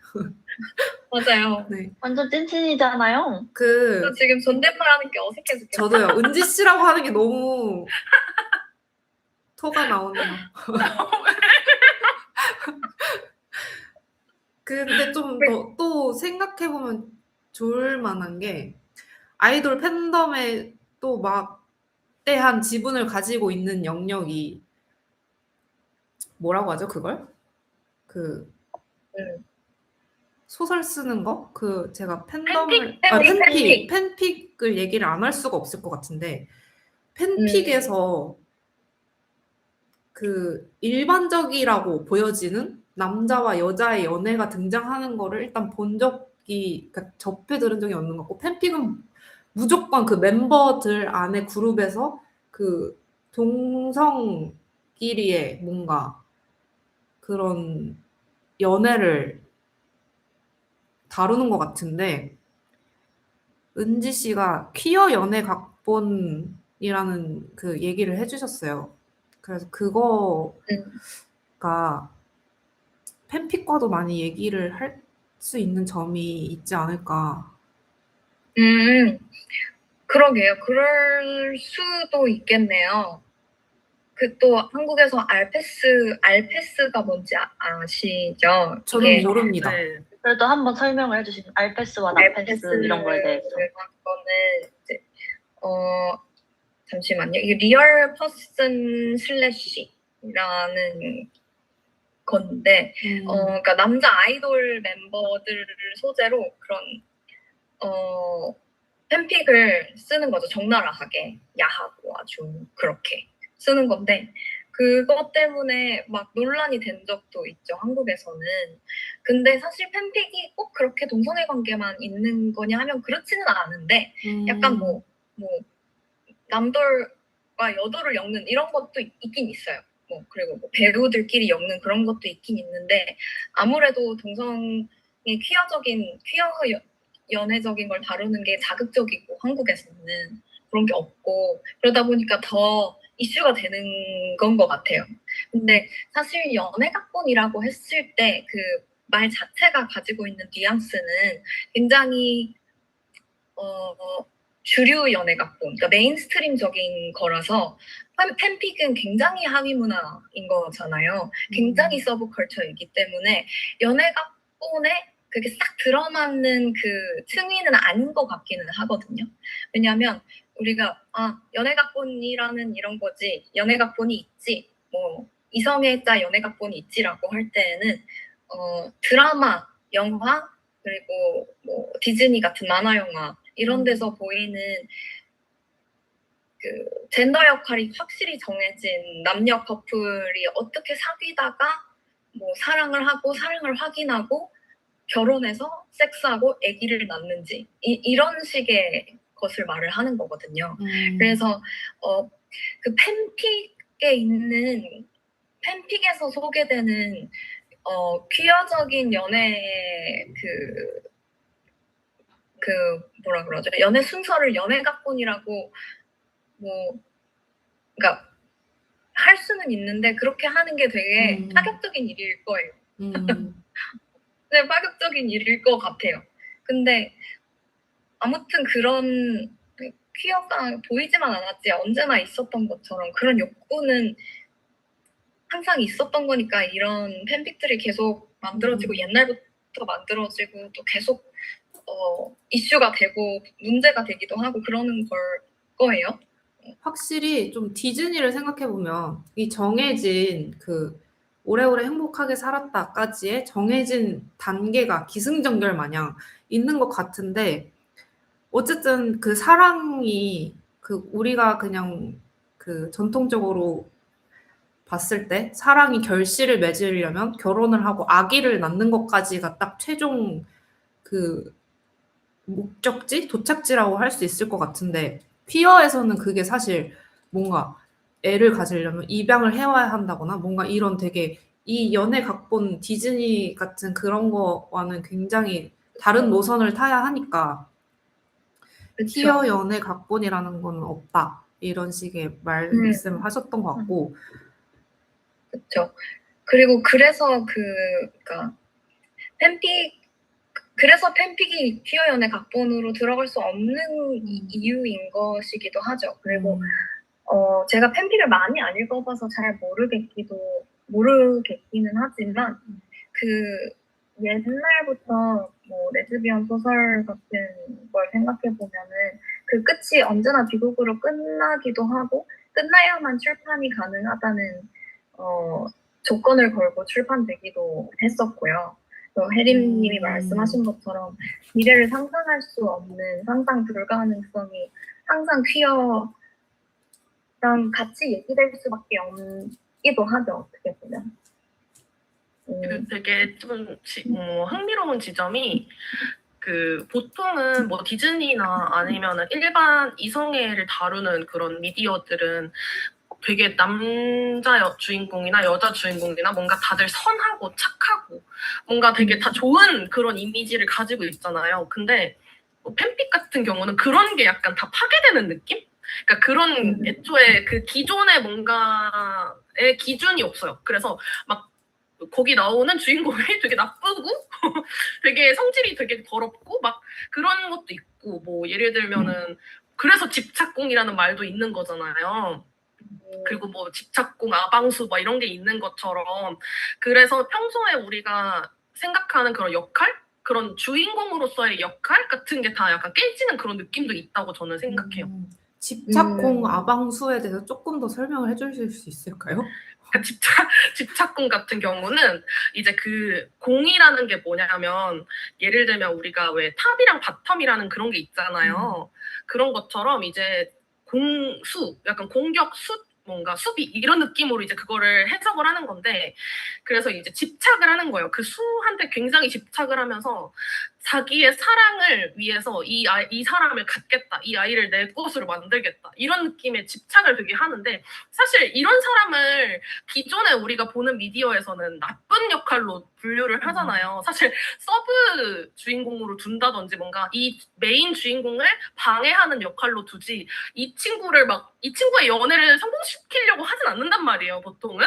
맞아요. 네. 완전 찐친이잖아요. 저 지금 존댓말하는 게 어색해서 저도요. 은지 씨라고 하는 게 너무 토가 나오네요. 근데 좀 또 생각해보면 좋을 만한 게 아이돌 팬덤에 또 막대한 지분을 가지고 있는 영역이 뭐라고 하죠 그걸? 소설 쓰는 거? 제가 팬픽을 얘기를 안 할 수가 없을 것 같은데 팬픽에서 일반적이라고 보여지는 남자와 여자의 연애가 등장하는 거를 일단 본 적이, 그러니까 접해 들은 적이 없는 것 같고 팬픽은 무조건 그 멤버들 안에 그룹에서 동성끼리의 뭔가 그런 연애를 다루는 것 같은데 은지 씨가 퀴어 연애 각본이라는 그 얘기를 해주셨어요. 그래서 그거가 팬픽과도 많이 얘기를 할 수 있는 점이 있지 않을까. 그러게요. 그럴 수도 있겠네요. 그 또 한국에서 알패스가 뭔지 아시죠? 저는 이게 모릅니다. 네. 그래도 한번 설명을 해주시면 알패스와 나패스 이런 거에 대해서. 거는 이제 잠시만요. 이게 리얼 퍼슨 슬래시라는 건데 그러니까 남자 아이돌 멤버들을 소재로 그런 팬픽을 쓰는 거죠. 적나라하게 야하고 아주 그렇게 쓰는 건데 그것 때문에 막 논란이 된 적도 있죠. 한국에서는. 근데 사실 팬픽이 꼭 그렇게 동성애 관계만 있는 거냐 하면 그렇지는 않은데 약간 뭐 남돌과 여돌을 엮는 이런 것도 있긴 있어요. 뭐 그리고 뭐 배우들끼리 엮는 그런 것도 있긴 있는데 아무래도 동성애 퀴어 연애적인 걸 다루는 게 자극적이고 한국에서는 그런 게 없고 그러다 보니까 더 이슈가 되는 건 것 같아요. 근데 사실 연애 각본이라고 했을 때 그 말 자체가 가지고 있는 뉘앙스는 굉장히 주류 연애 각본, 그러니까 메인스트림적인 거라서 팬픽은 굉장히 하위 문화인 거잖아요. 굉장히 서브컬처이기 때문에 연애 각본에 그게 싹 들어맞는 그 층위는 아닌 것 같기는 하거든요. 왜냐하면 우리가 연애 각본이라는 이런 거지, 연애 각본이 있지, 뭐 이성애자 연애 각본이 있지라고 할 때에는 드라마, 영화, 그리고 뭐 디즈니 같은 만화 영화 이런 데서 보이는 그 젠더 역할이 확실히 정해진 남녀 커플이 어떻게 사귀다가 뭐 사랑을 하고 사랑을 확인하고 결혼해서 섹스하고 아기를 낳는지 이런 식의 것을 말을 하는 거거든요. 그래서 그 팬픽에서 소개되는 퀴어적인 연애 그 뭐라 그러죠? 연애 순서를 연애 각본이라고 그러니까 할 수는 있는데 그렇게 하는 게 되게 파격적인 일일 거예요. 네, 파격적인 일일 것 같아요. 근데 아무튼 그런 퀴어가 보이지만 않았지 언제나 있었던 것처럼 그런 욕구는 항상 있었던 거니까 이런 팬픽들이 계속 만들어지고 옛날부터 만들어지고 또 계속 이슈가 되고 문제가 되기도 하고 그러는 걸 거예요. 확실히 좀 디즈니를 생각해보면 이 정해진 그 오래오래 행복하게 살았다까지의 정해진 단계가 기승전결 마냥 있는 것 같은데 어쨌든 그 사랑이 그 우리가 그냥 그 전통적으로 봤을 때 사랑이 결실을 맺으려면 결혼을 하고 아기를 낳는 것까지가 딱 최종 그 목적지? 도착지라고 할 수 있을 것 같은데 퀴어에서는 그게 사실 뭔가 애를 가지려면 입양을 해와야 한다거나 뭔가 이런 되게 이 연애 각본 디즈니 같은 그런 거와는 굉장히 다른 노선을 타야 하니까 퀴어 연애 각본이라는 건 없다 이런 식의 말씀하셨던 것 같고 그렇죠. 그리고 그래서 그러니까 그래서 팬픽이 퀴어 연애 각본으로 들어갈 수 없는 이유인 것이기도 하죠. 그리고 제가 팬픽을 많이 안 읽어봐서 잘 모르겠기는 하지만 그 옛날부터 뭐 레즈비언 소설 같은 걸 생각해 보면은 그 끝이 언제나 비극으로 끝나기도 하고 끝나야만 출판이 가능하다는 조건을 걸고 출판되기도 했었고요. 또 혜림님이 말씀하신 것처럼 미래를 상상할 수 없는 상상 불가능성이 항상 퀴어랑 같이 얘기될 수밖에 없기도 하죠. 어떻게 보면. 그 되게 좀 흥미로운 지점이 그 보통은 뭐 디즈니나 아니면은 일반 이성애를 다루는 그런 미디어들은 되게 남자 주인공이나 여자 주인공이나 뭔가 다들 선하고 착하고 뭔가 되게 다 좋은 그런 이미지를 가지고 있잖아요. 근데 팬픽 같은 경우는 그런 게 약간 다 파괴되는 느낌? 그러니까 그런 애초에 그 기존의 뭔가의 기준이 없어요. 그래서 막 거기 나오는 주인공이 되게 나쁘고 되게 성질이 되게 더럽고 막 그런 것도 있고 뭐 예를 들면은 그래서 집착공이라는 말도 있는 거잖아요. 그리고 뭐 집착공, 아방수 막 이런 게 있는 것처럼 그래서 평소에 우리가 생각하는 그런 역할? 그런 주인공으로서의 역할 같은 게 다 약간 깨지는 그런 느낌도 있다고 저는 생각해요. 집착공 아방수에 대해서 조금 더 설명을 해주실 수 있을까요? 그러니까 집착공 같은 경우는 이제 그 공이라는 게 뭐냐면 예를 들면 우리가 왜 탑이랑 바텀이라는 그런 게 있잖아요. 그런 것처럼 이제 공수, 약간 공격 수 뭔가 수비 이런 느낌으로 이제 그거를 해석을 하는 건데 그래서 이제 집착을 하는 거예요. 그 수한테 굉장히 집착을 하면서 자기의 사랑을 위해서 이 사람을 갖겠다. 이 아이를 내 것으로 만들겠다. 이런 느낌의 집착을 되게 하는데 사실 이런 사람을 기존에 우리가 보는 미디어에서는 나쁜 역할로 분류를 하잖아요. 사실 서브 주인공으로 둔다든지 뭔가 이 메인 주인공을 방해하는 역할로 두지 이 친구의 연애를 성공시키려고 하진 않는단 말이에요, 보통은.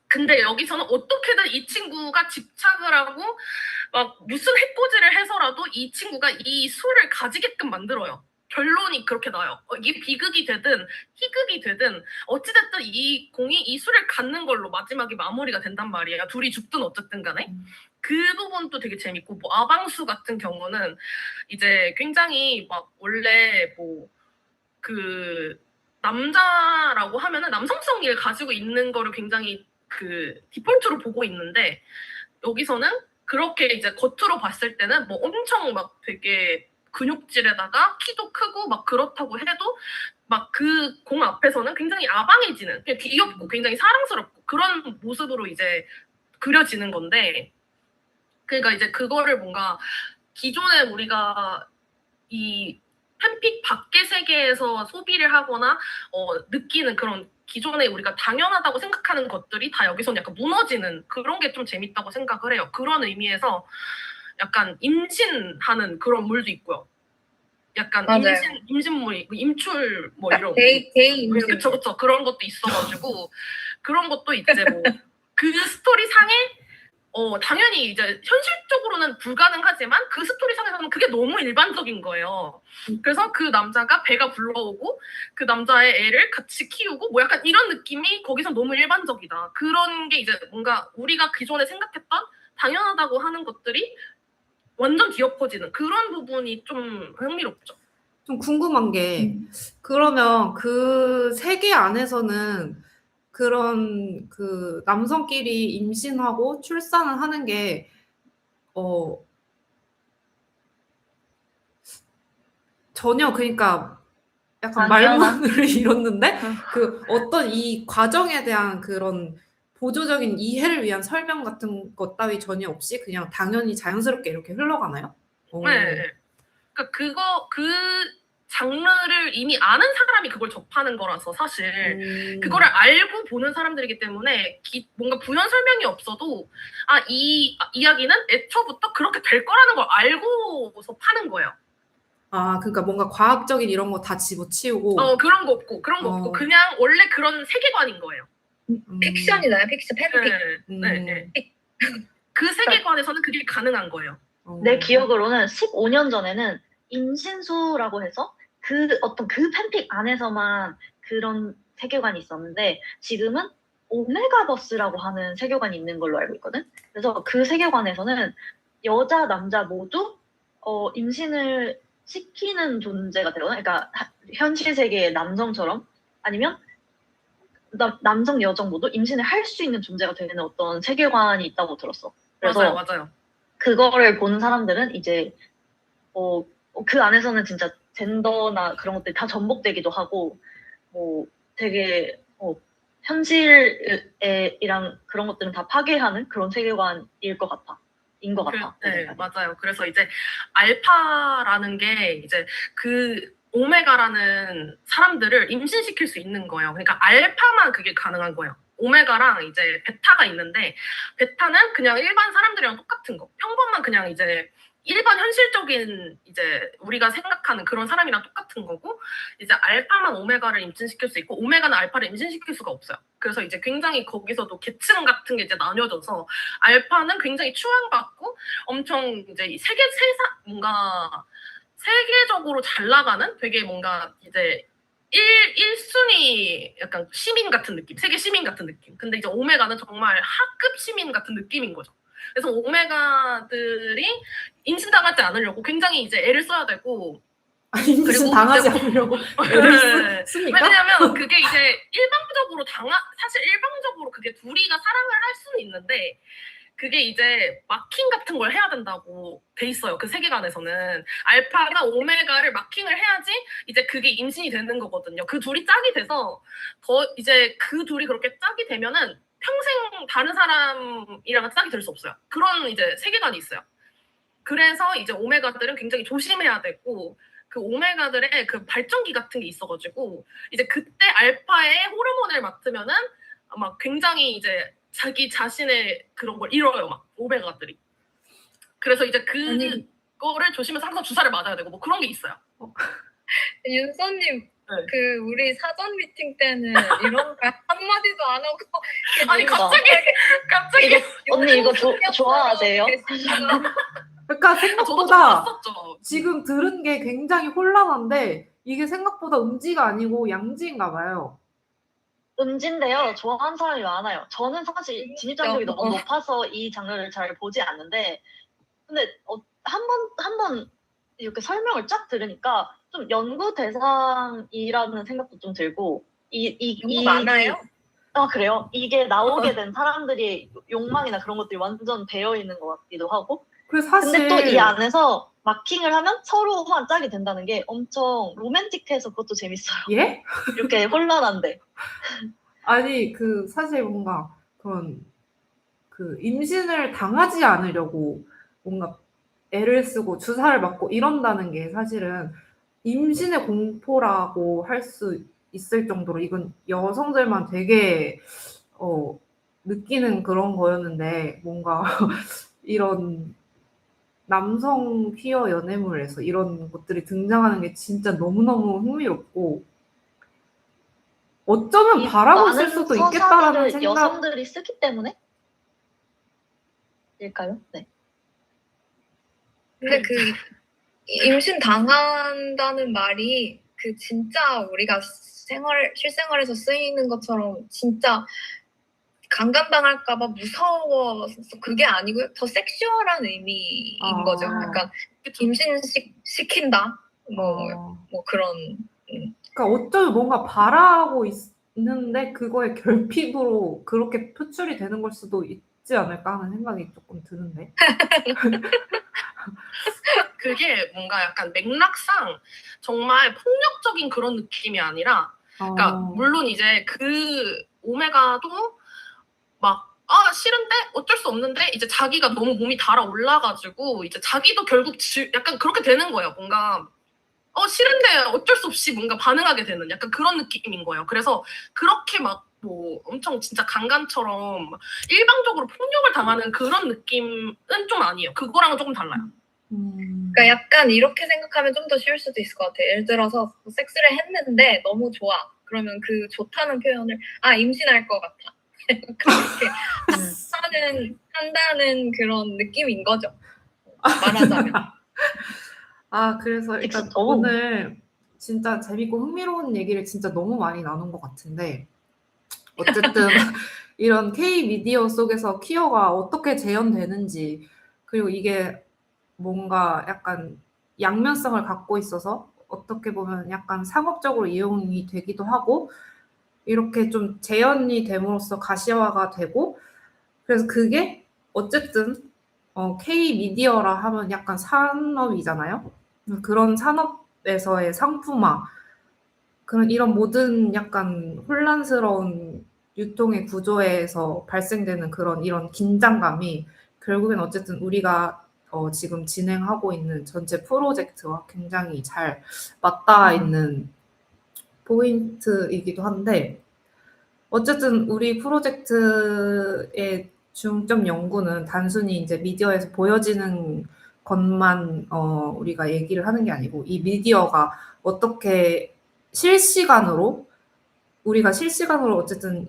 근데 여기서는 어떻게든 이 친구가 집착을 하고 막 무슨 해코지를 해서라도 이 친구가 이 수를 가지게끔 만들어요. 결론이 그렇게 나요. 이게 비극이 되든 희극이 되든 어찌됐든 이 공이 이 수를 갖는 걸로 마지막에 마무리가 된단 말이에요. 둘이 죽든 어쨌든 간에. 그 부분도 되게 재밌고 뭐 아방수 같은 경우는 이제 굉장히 막 원래 뭐 그 남자라고 하면은 남성성을 가지고 있는 거를 굉장히 그 디폴트로 보고 있는데 여기서는 그렇게 이제 겉으로 봤을 때는 뭐 엄청 막 되게 근육질에다가 키도 크고 막 그렇다고 해도 막 그 공 앞에서는 굉장히 아방해지는 그냥 귀엽고 굉장히 사랑스럽고 그런 모습으로 이제 그려지는 건데 그러니까 이제 그거를 뭔가 기존에 우리가 이 팬픽 밖의 세계에서 소비를 하거나 느끼는 그런 기존에 우리가 당연하다고 생각하는 것들이 다 여기서는 약간 무너지는 그런 게 좀 재밌다고 생각을 해요. 그런 의미에서 약간 임신하는 그런 물도 있고요. 약간 맞아요. 임신물, 임출 뭐 이런 데이 임신. 그쵸 그런 것도 있어가지고 그런 것도 이제 뭐 그 스토리 상에 당연히 이제 현실적으로는 불가능하지만 그 스토리 상에서는 그게 너무 일반적인 거예요. 그래서 그 남자가 배가 불러오고 그 남자의 애를 같이 키우고 뭐 약간 이런 느낌이 거기서 너무 일반적이다. 그런 게 이제 뭔가 우리가 기존에 생각했던 당연하다고 하는 것들이 완전 뒤엎어지는 그런 부분이 좀 흥미롭죠. 좀 궁금한 게 그러면 그 세계 안에서는 그런 그 남성끼리 임신하고 출산을 하는 게 전혀 그러니까 약간 말문을 잃었는데 그 어떤 이 과정에 대한 그런 보조적인 이해를 위한 설명 같은 것 따위 전혀 없이 그냥 당연히 자연스럽게 이렇게 흘러가나요? 네. 그러니까 그 장르를 이미 아는 사람이 그걸 접하는 거라서 사실 그거를 알고 보는 사람들이기 때문에 뭔가 부연 설명이 없어도 이 이야기는 애초부터 그렇게 될 거라는 걸 알고서 파는 거예요. 그러니까 뭔가 과학적인 이런 거 다 집어치우고 그런 거 없고 그냥 원래 그런 세계관인 거예요. 픽션이나요? 픽션 팬픽. 네. 그 세계관에서는 그게 가능한 거예요. 내 기억으로는 15년 전에는 임신수라고 해서 그 어떤 그 팬픽 안에서만 그런 세계관이 있었는데 지금은 오메가버스라고 하는 세계관이 있는 걸로 알고 있거든. 그래서 그 세계관에서는 여자 남자 모두 임신을 시키는 존재가 되거나, 그러니까 현실 세계의 남성처럼 아니면 남성 여성 모두 임신을 할 수 있는 존재가 되는 어떤 세계관이 있다고 들었어. 그래서 맞아요. 그거를 보는 사람들은 이제 그 안에서는 진짜 젠더나 그런 것들이 다 전복되기도 하고 뭐 되게 현실이랑 그런 것들은 다 파괴하는 그런 세계관일 것 같아. 네, 맞아요. 그래서 이제 알파라는 게 이제 그 오메가라는 사람들을 임신시킬 수 있는 거예요. 그러니까 알파만 그게 가능한 거예요. 오메가랑 이제 베타가 있는데, 베타는 그냥 일반 사람들이랑 똑같은 거, 평범한 그냥 이제 일반 현실적인 이제 우리가 생각하는 그런 사람이랑 똑같은 거고, 이제 알파만 오메가를 임신시킬 수 있고 오메가는 알파를 임신시킬 수가 없어요. 그래서 이제 굉장히 거기서도 계층 같은 게 이제 나뉘어져서, 알파는 굉장히 추앙받고 엄청 이제 뭔가 세계적으로 잘 나가는 되게 뭔가 이제 1순위 약간 시민 같은 느낌, 세계 시민 같은 느낌. 근데 이제 오메가는 정말 하급 시민 같은 느낌인 거죠. 그래서 오메가들이 임신당하지 않으려고 굉장히 이제 애를 써야 되고, 아니, 임신 그리고 당하지 이제 않으려고 네. 애를 씁니까? 왜냐면 그게 이제 사실 일방적으로 그게 둘이가 사랑을 할 수는 있는데, 그게 이제 마킹 같은 걸 해야 된다고 돼 있어요. 그 세계관에서는 알파가 오메가를 마킹을 해야지 이제 그게 임신이 되는 거거든요. 그 둘이 짝이 돼서 이제 그 둘이 그렇게 짝이 되면은 평생 다른 사람이랑 짝이 될 수 없어요. 그런 이제 세계관이 있어요. 그래서 이제 오메가들은 굉장히 조심해야 되고, 그 오메가들의 그 발전기 같은 게 있어가지고 이제 그때 알파의 호르몬을 맡으면은 막 굉장히 이제 자기 자신의 그런 걸 잃어요, 막 오메가들이. 그래서 이제 그거를 조심해서 항상 주사를 맞아야 되고 뭐 그런 게 있어요. 윤서님, 네. 그 우리 사전 미팅 때는 이런 거 한마디도 안 하고 아니 갑자기 언니 이거 좋아하세요? 그러니까 저도 좀 생각보다 봤었죠. 지금 들은 게 굉장히 혼란한데, 이게 생각보다 음지가 아니고 양지인가 봐요. 음지인데요. 좋아하는 사람이 많아요. 저는 사실 진입장벽이 너무 높아서 이 장르를 잘 보지 않는데, 근데 한 번 이렇게 설명을 쫙 들으니까 좀 연구 대상이라는 생각도 좀 들고, 연구 많아요? 그래요? 이게 나오게 된 사람들이 욕망이나 그런 것들이 완전 배어 있는 것 같기도 하고. 그래서 사실 근데 또 이 안에서 마킹을 하면 서로만 짝이 된다는 게 엄청 로맨틱해서 그것도 재밌어요. 예? 이렇게 혼란한데. 아니, 그 사실 뭔가 그런 그 임신을 당하지 않으려고 뭔가 애를 쓰고 주사를 맞고 이런다는 게 사실은 임신의 공포라고 할 수 있을 정도로 이건 여성들만 되게 느끼는 그런 거였는데, 뭔가 이런 남성 퀴어 연애물에서 이런 것들이 등장하는 게 진짜 너무너무 흥미롭고, 어쩌면 바라고 있을 많은 수도 있겠다라는 서사들을 생각. 여성들이 쓰기 때문에 일까요? 네. 근데 그 임신 당한다는 말이 그 진짜 우리가 실생활에서 쓰이는 것처럼 진짜 강간당할까봐 무서워서 그게 아니고요. 더 섹슈얼한 의미인 거죠. 약간 임신시킨다. 뭐 그런. 그러니까 어쩌면 뭔가 바라고 있는데 그거의 결핍으로 그렇게 표출이 되는 걸 수도 있지 않을까 하는 생각이 조금 드는데. 그게 뭔가 약간 맥락상 정말 폭력적인 그런 느낌이 아니라, 그러니까 물론 이제 그 오메가도 막 싫은데 어쩔 수 없는데 이제 자기가 너무 몸이 달아올라가지고 이제 자기도 결국 약간 그렇게 되는 거예요. 뭔가 싫은데 어쩔 수 없이 뭔가 반응하게 되는 약간 그런 느낌인 거예요. 그래서 그렇게 막 뭐 엄청 진짜 강간처럼 일방적으로 폭력을 당하는 그런 느낌은 좀 아니에요. 그거랑은 조금 달라요. 그러니까 약간 이렇게 생각하면 좀 더 쉬울 수도 있을 것 같아요. 예를 들어서 섹스를 했는데 너무 좋아. 그러면 그 좋다는 표현을 임신할 것 같아. 그렇게 한다는 그런 느낌인 거죠. 말하자면. 그래서 일단 오늘 진짜 재밌고 흥미로운 얘기를 진짜 너무 많이 나눈 것 같은데, 어쨌든 이런 K-미디어 속에서 퀴어가 어떻게 재현되는지, 그리고 이게 뭔가 약간 양면성을 갖고 있어서 어떻게 보면 약간 상업적으로 이용이 되기도 하고, 이렇게 좀 재현이 됨으로써 가시화가 되고, 그래서 그게 어쨌든 K-미디어라 하면 약간 산업이잖아요. 그런 산업에서의 상품화, 그런 이런 모든 약간 혼란스러운 유통의 구조에서 발생되는 그런 이런 긴장감이 결국엔 어쨌든 우리가 지금 진행하고 있는 전체 프로젝트와 굉장히 잘 맞닿아 있는 포인트이기도 한데, 어쨌든 우리 프로젝트의 중점 연구는 단순히 이제 미디어에서 보여지는 것만 우리가 얘기를 하는 게 아니고 이 미디어가 어떻게 우리가 실시간으로 어쨌든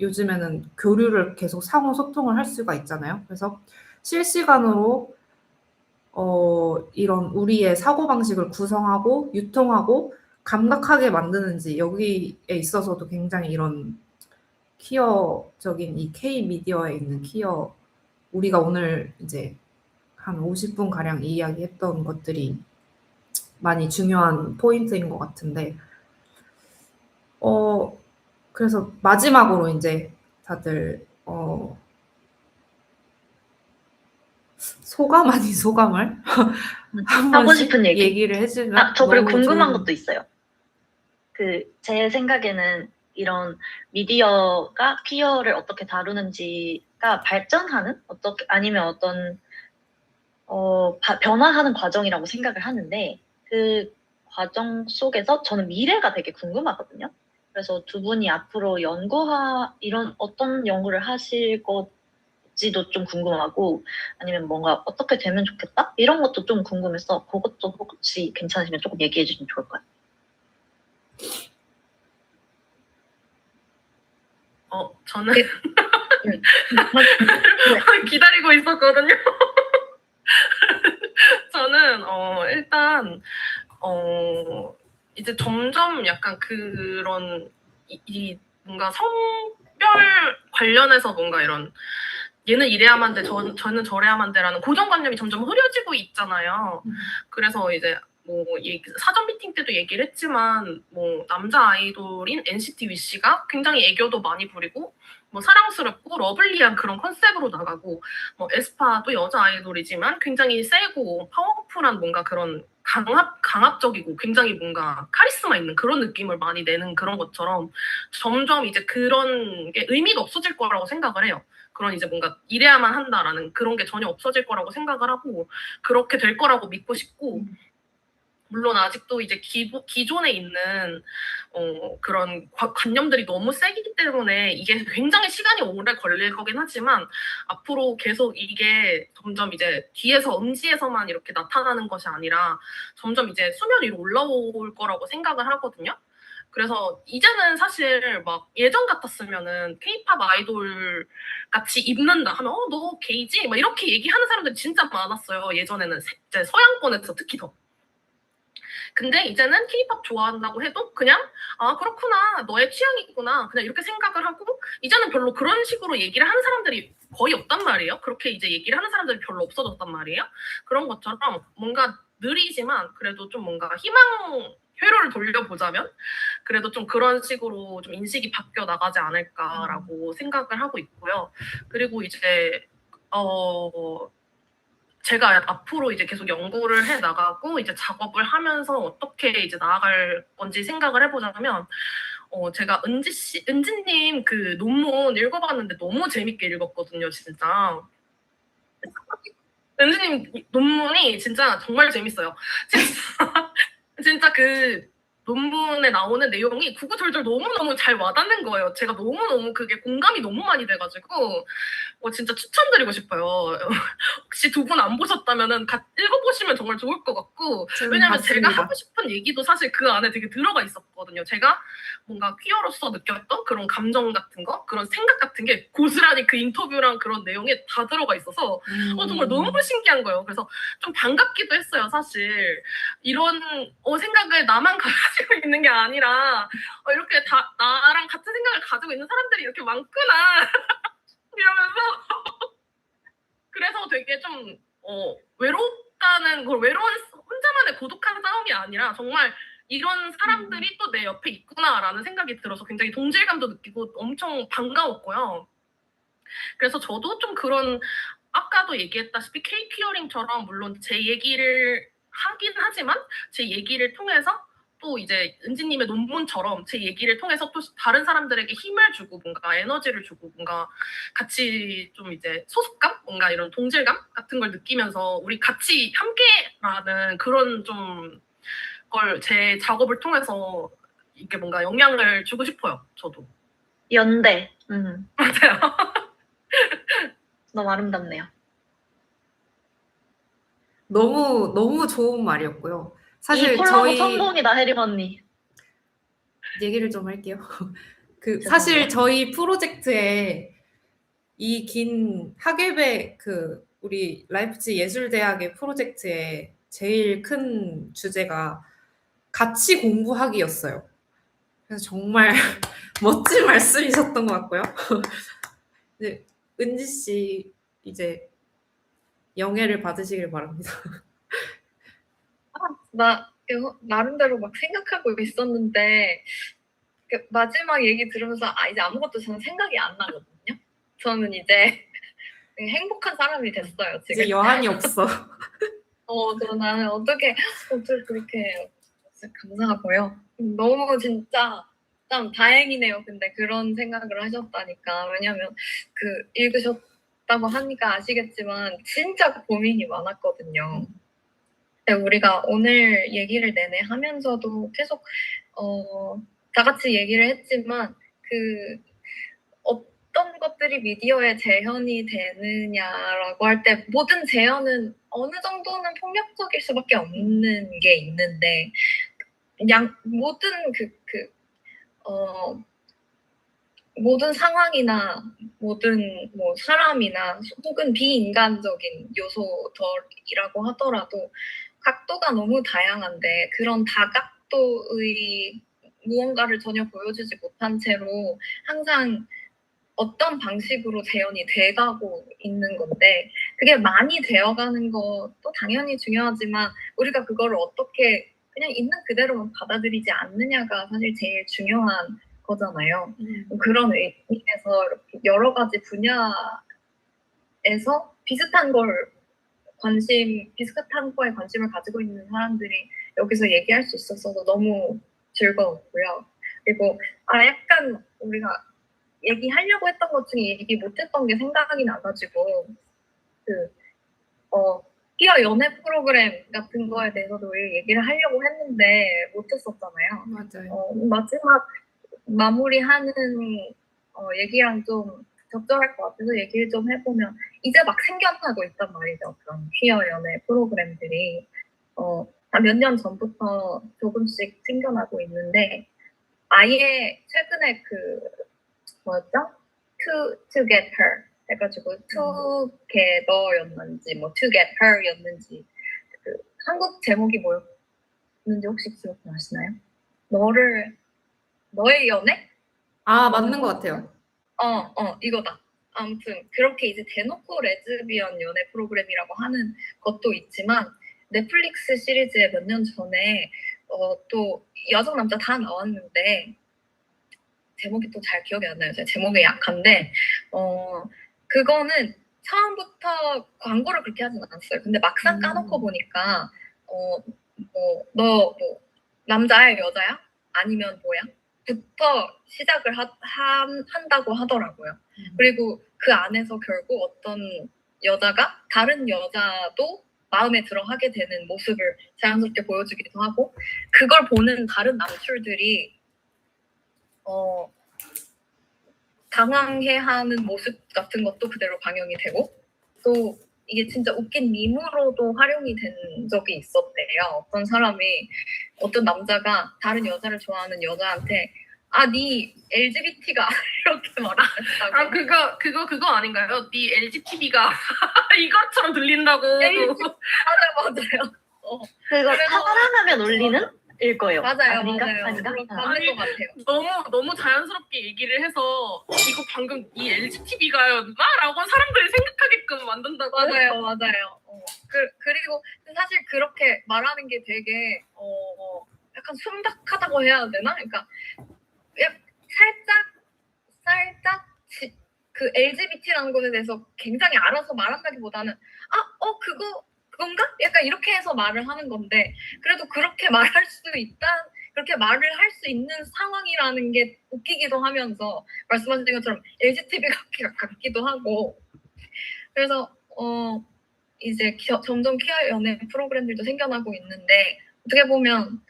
요즘에는 교류를 계속 상호 소통을 할 수가 있잖아요. 그래서 실시간으로 이런 우리의 사고방식을 구성하고 유통하고 감각하게 만드는지 여기에 있어서도 굉장히 이런 키어적인 이 K 미디어에 있는 키어 우리가 오늘 이제 한 50분 가량 이야기했던 것들이 많이 중요한 포인트인 것 같은데 그래서 마지막으로 이제 다들 소감 아닌 소감을 한 하고 번씩 싶은 얘기. 얘기를 해주면 저 그리고 너무 궁금한 좋은- 것도 있어요. 제 생각에는 이런 미디어가 퀴어를 어떻게 다루는지가 발전하는 아니면 어떤 변화하는 과정이라고 생각을 하는데 그 과정 속에서 저는 미래가 되게 궁금하거든요. 그래서 두 분이 앞으로 이런 어떤 연구를 하실 것지도 좀 궁금하고 아니면 뭔가 어떻게 되면 좋겠다? 이런 것도 좀 궁금해서 그것도 혹시 괜찮으시면 조금 얘기해 주시면 좋을 것 같아요. 저는 네. 기다리고 있었거든요. 저는 일단 이제 점점 약간 그런 이 뭔가 성별 관련해서 뭔가 이런 얘는 이래야만 돼, 저는 저래야만 돼라는 고정관념이 점점 흐려지고 있잖아요. 그래서 이제 뭐 사전 미팅 때도 얘기를 했지만 뭐 남자 아이돌인 NCT 위시가 굉장히 애교도 많이 부리고 뭐 사랑스럽고 러블리한 그런 컨셉으로 나가고 뭐 에스파도 여자 아이돌이지만 굉장히 세고 파워풀한 뭔가 그런 강압적이고 굉장히 뭔가 카리스마 있는 그런 느낌을 많이 내는 그런 것처럼 점점 이제 그런 게 의미가 없어질 거라고 생각을 해요. 그런 이제 뭔가 이래야만 한다라는 그런 게 전혀 없어질 거라고 생각을 하고 그렇게 될 거라고 믿고 싶고 물론 아직도 이제 기존에 있는 그런 관념들이 너무 세기 때문에 이게 굉장히 시간이 오래 걸릴 거긴 하지만 앞으로 계속 이게 점점 이제 뒤에서 음지에서만 이렇게 나타나는 것이 아니라 점점 이제 수면 위로 올라올 거라고 생각을 하거든요. 그래서 이제는 사실 막 예전 같았으면은 케이팝 아이돌 같이 입는다 하면 너 게이지? 막 이렇게 얘기하는 사람들이 진짜 많았어요. 예전에는 이제 서양권에서 특히 더. 근데 이제는 케이팝 좋아한다고 해도 그냥 그렇구나 너의 취향이 있구나 그냥 이렇게 생각을 하고 이제는 별로 그런 식으로 얘기를 하는 사람들이 거의 없단 말이에요. 그렇게 이제 얘기를 하는 사람들이 별로 없어졌단 말이에요. 그런 것처럼 뭔가 느리지만 그래도 좀 뭔가 희망 회로를 돌려보자면 그래도 좀 그런 식으로 좀 인식이 바뀌어 나가지 않을까라고 생각을 하고 있고요. 그리고 이제 제가 앞으로 이제 계속 연구를 해 나가고 이제 작업을 하면서 어떻게 이제 나아갈 건지 생각을 해보자면 제가 은지님 그 논문 읽어봤는데 너무 재밌게 읽었거든요, 진짜. 은지님 논문이 진짜 정말 재밌어요. 진짜 그 논문에 나오는 내용이 구구절절 너무너무 잘 와닿는 거예요. 제가 너무너무 그게 공감이 너무 많이 돼가지고 진짜 추천드리고 싶어요. 혹시 두 분 안 보셨다면은 읽어보시면 정말 좋을 것 같고 왜냐면 제가 하고 싶은 얘기도 사실 그 안에 되게 들어가 있었거든요. 제가 뭔가 퀴어로서 느꼈던 그런 감정 같은 거 그런 생각 같은 게 고스란히 그 인터뷰랑 그런 내용에 다 들어가 있어서 정말 너무 신기한 거예요. 그래서 좀 반갑기도 했어요. 사실 이런 생각을 나만 가지고 있는 게 아니라 이렇게 다 나랑 같은 생각을 가지고 있는 사람들이 이렇게 많구나 이러면서 그래서 되게 좀 외롭다는 걸 혼자만의 고독한 싸움이 아니라 정말 이런 사람들이 또 내 옆에 있구나라는 생각이 들어서 굉장히 동질감도 느끼고 엄청 반가웠고요. 그래서 저도 좀 그런 아까도 얘기했다시피 K-퀴어링처럼 물론 제 얘기를 하긴 하지만 제 얘기를 통해서 또 이제 은지님의 논문처럼 제 얘기를 통해서 또 다른 사람들에게 힘을 주고 뭔가 에너지를 주고 뭔가 같이 좀 이제 소속감? 뭔가 이런 동질감 같은 걸 느끼면서 우리 같이 함께라는 그런 좀 걸 제 작업을 통해서 이렇게 뭔가 영향을 주고 싶어요. 저도. 연대. 맞아요. 너무 아름답네요. 너무 좋은 말이었고요. 이 사실 콜라보 저희 성공이다, 혜림 언니. 얘기를 좀 할게요. 그 죄송해요. 사실 저희 프로젝트에 이 긴 학예배 우리 라이프치히 예술대학의 프로젝트에 제일 큰 주제가 같이 공부하기였어요. 그래서 정말 멋진 말씀이셨던 것 같고요. 네, 은지 씨 이제 영예를 받으시길 바랍니다. 나 이거 나름대로 막 생각하고 있었는데 그 마지막 얘기 들으면서 이제 아무것도 저는 생각이 안 나거든요. 저는 이제 행복한 사람이 됐어요 지금. 이제 여한이 없어. 나는 어떻게 그렇게 감사하고요. 너무 진짜 참 다행이네요. 근데 그런 생각을 하셨다니까. 왜냐면 읽으셨다고 하니까 아시겠지만 진짜 고민이 많았거든요. 근데 우리가 오늘 얘기를 내내 하면서도 계속 다 같이 얘기를 했지만 어떤 것들이 미디어에 재현이 되느냐라고 할 때 모든 재현은 어느 정도는 폭력적일 수밖에 없는 게 있는데 모든 모든 상황이나 모든 뭐 사람이나 혹은 비인간적인 요소들이라고 하더라도 각도가 너무 다양한데 그런 다각도의 무언가를 전혀 보여주지 못한 채로 항상 어떤 방식으로 재현이 돼가고 있는 건데 그게 많이 되어가는 것도 당연히 중요하지만 우리가 그거를 어떻게 그냥 있는 그대로만 받아들이지 않느냐가 사실 제일 중요한 거잖아요. 그런 의미에서 이렇게 여러 가지 분야에서 비슷한 거에 관심을 가지고 있는 사람들이 여기서 얘기할 수 있어서 너무 즐거웠고요. 그리고 약간 우리가 얘기하려고 했던 것 중에 얘기 못했던 게 생각이 나가지고 피어 연애 프로그램 같은 거에 대해서도 얘기를 하려고 했는데 못했었잖아요. 맞아요. 마지막 마무리하는 얘기랑 좀 적절할 것 같아서 얘기를 좀 해보면 이제 막 생겨나고 있단 말이죠. 그런 퀴어 연애 프로그램들이 몇 년 전부터 조금씩 생겨나고 있는데 아예 최근에 뭐였죠? To get her 해가지고 together였는지 뭐 to get her였는지 한국 제목이 뭐였는지 혹시 기억나시나요? 너의 연애? 맞는 것 같아요. 이거다. 아무튼 그렇게 이제 대놓고 레즈비언 연애 프로그램이라고 하는 것도 있지만 넷플릭스 시리즈에 몇 년 전에 또 여성 남자 다 나왔는데 제목이 또 잘 기억이 안 나요. 제가 제목이 약한데 그거는 처음부터 광고를 그렇게 하진 않았어요. 근데 막상 까놓고 보니까 너 남자야 여자야? 아니면 뭐야? 부터 시작을 한다고 하더라고요. 그리고 그 안에서 결국 어떤 여자가 다른 여자도 마음에 들어 하게 되는 모습을 자연스럽게 보여주기도 하고 그걸 보는 다른 남출들이 당황해하는 모습 같은 것도 그대로 방영이 되고 또 이게 진짜 웃긴 밈으로도 활용이 된 적이 있었대요. 어떤 남자가 다른 여자를 좋아하는 여자한테 네 LGBT가 이렇게 말하겠다고. 그거 아닌가요? 네 LGTV가 이것처럼 들린다고. 맞아요. 그거 사랑하면 울리는? 일 거예요. 맞아요. 아닌가? 맞는 것 같아요. 너무 자연스럽게 얘기를 해서 이거 방금 이 LGTV가였나? 라고 사람들이 생각하게끔 만든다고. 맞아요. 그리고 사실 그렇게 말하는 게 되게 약간 순박하다고 해야 되나? 그러니까 살짝 그 LGBT라는 것에 대해서 굉장히 알아서 말한다기보다는 그건가? 약간 이렇게 해서 말을 하는 건데 그래도 그렇게 말을 할 수 있는 상황이라는 게 웃기기도 하면서 말씀하신 것처럼 LGTV 같기도 하고 그래서 이제 점점 퀴어 연애 프로그램들도 생겨나고 있는데 어떻게 보면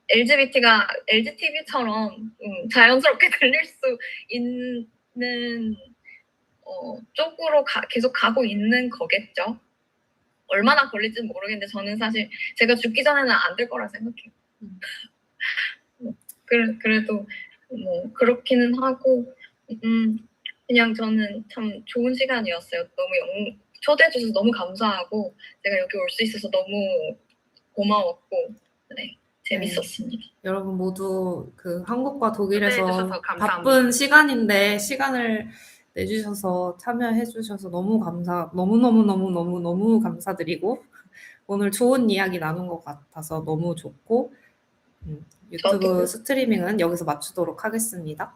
LGBT가 LGTV처럼 자연스럽게 들릴 수 있는 쪽으로 계속 가고 있는 거겠죠. 얼마나 걸릴지는 모르겠는데 저는 사실 제가 죽기 전에는 안 될 거라 생각해요. 그래도 뭐 그렇기는 하고 그냥 저는 참 좋은 시간이었어요. 너무 초대해 주셔서 너무 감사하고 제가 여기 올 수 있어서 너무 고마웠고 네, 재밌었습니다. 여러분 모두 그 한국과 독일에서 초대해주셔서 감사합니다. 바쁜 시간인데 시간을 내주셔서 참여해주셔서 너무 너무 감사드리고 오늘 좋은 이야기 나눈 것 같아서 너무 좋고 유튜브 저도. 스트리밍은 여기서 마치도록 하겠습니다.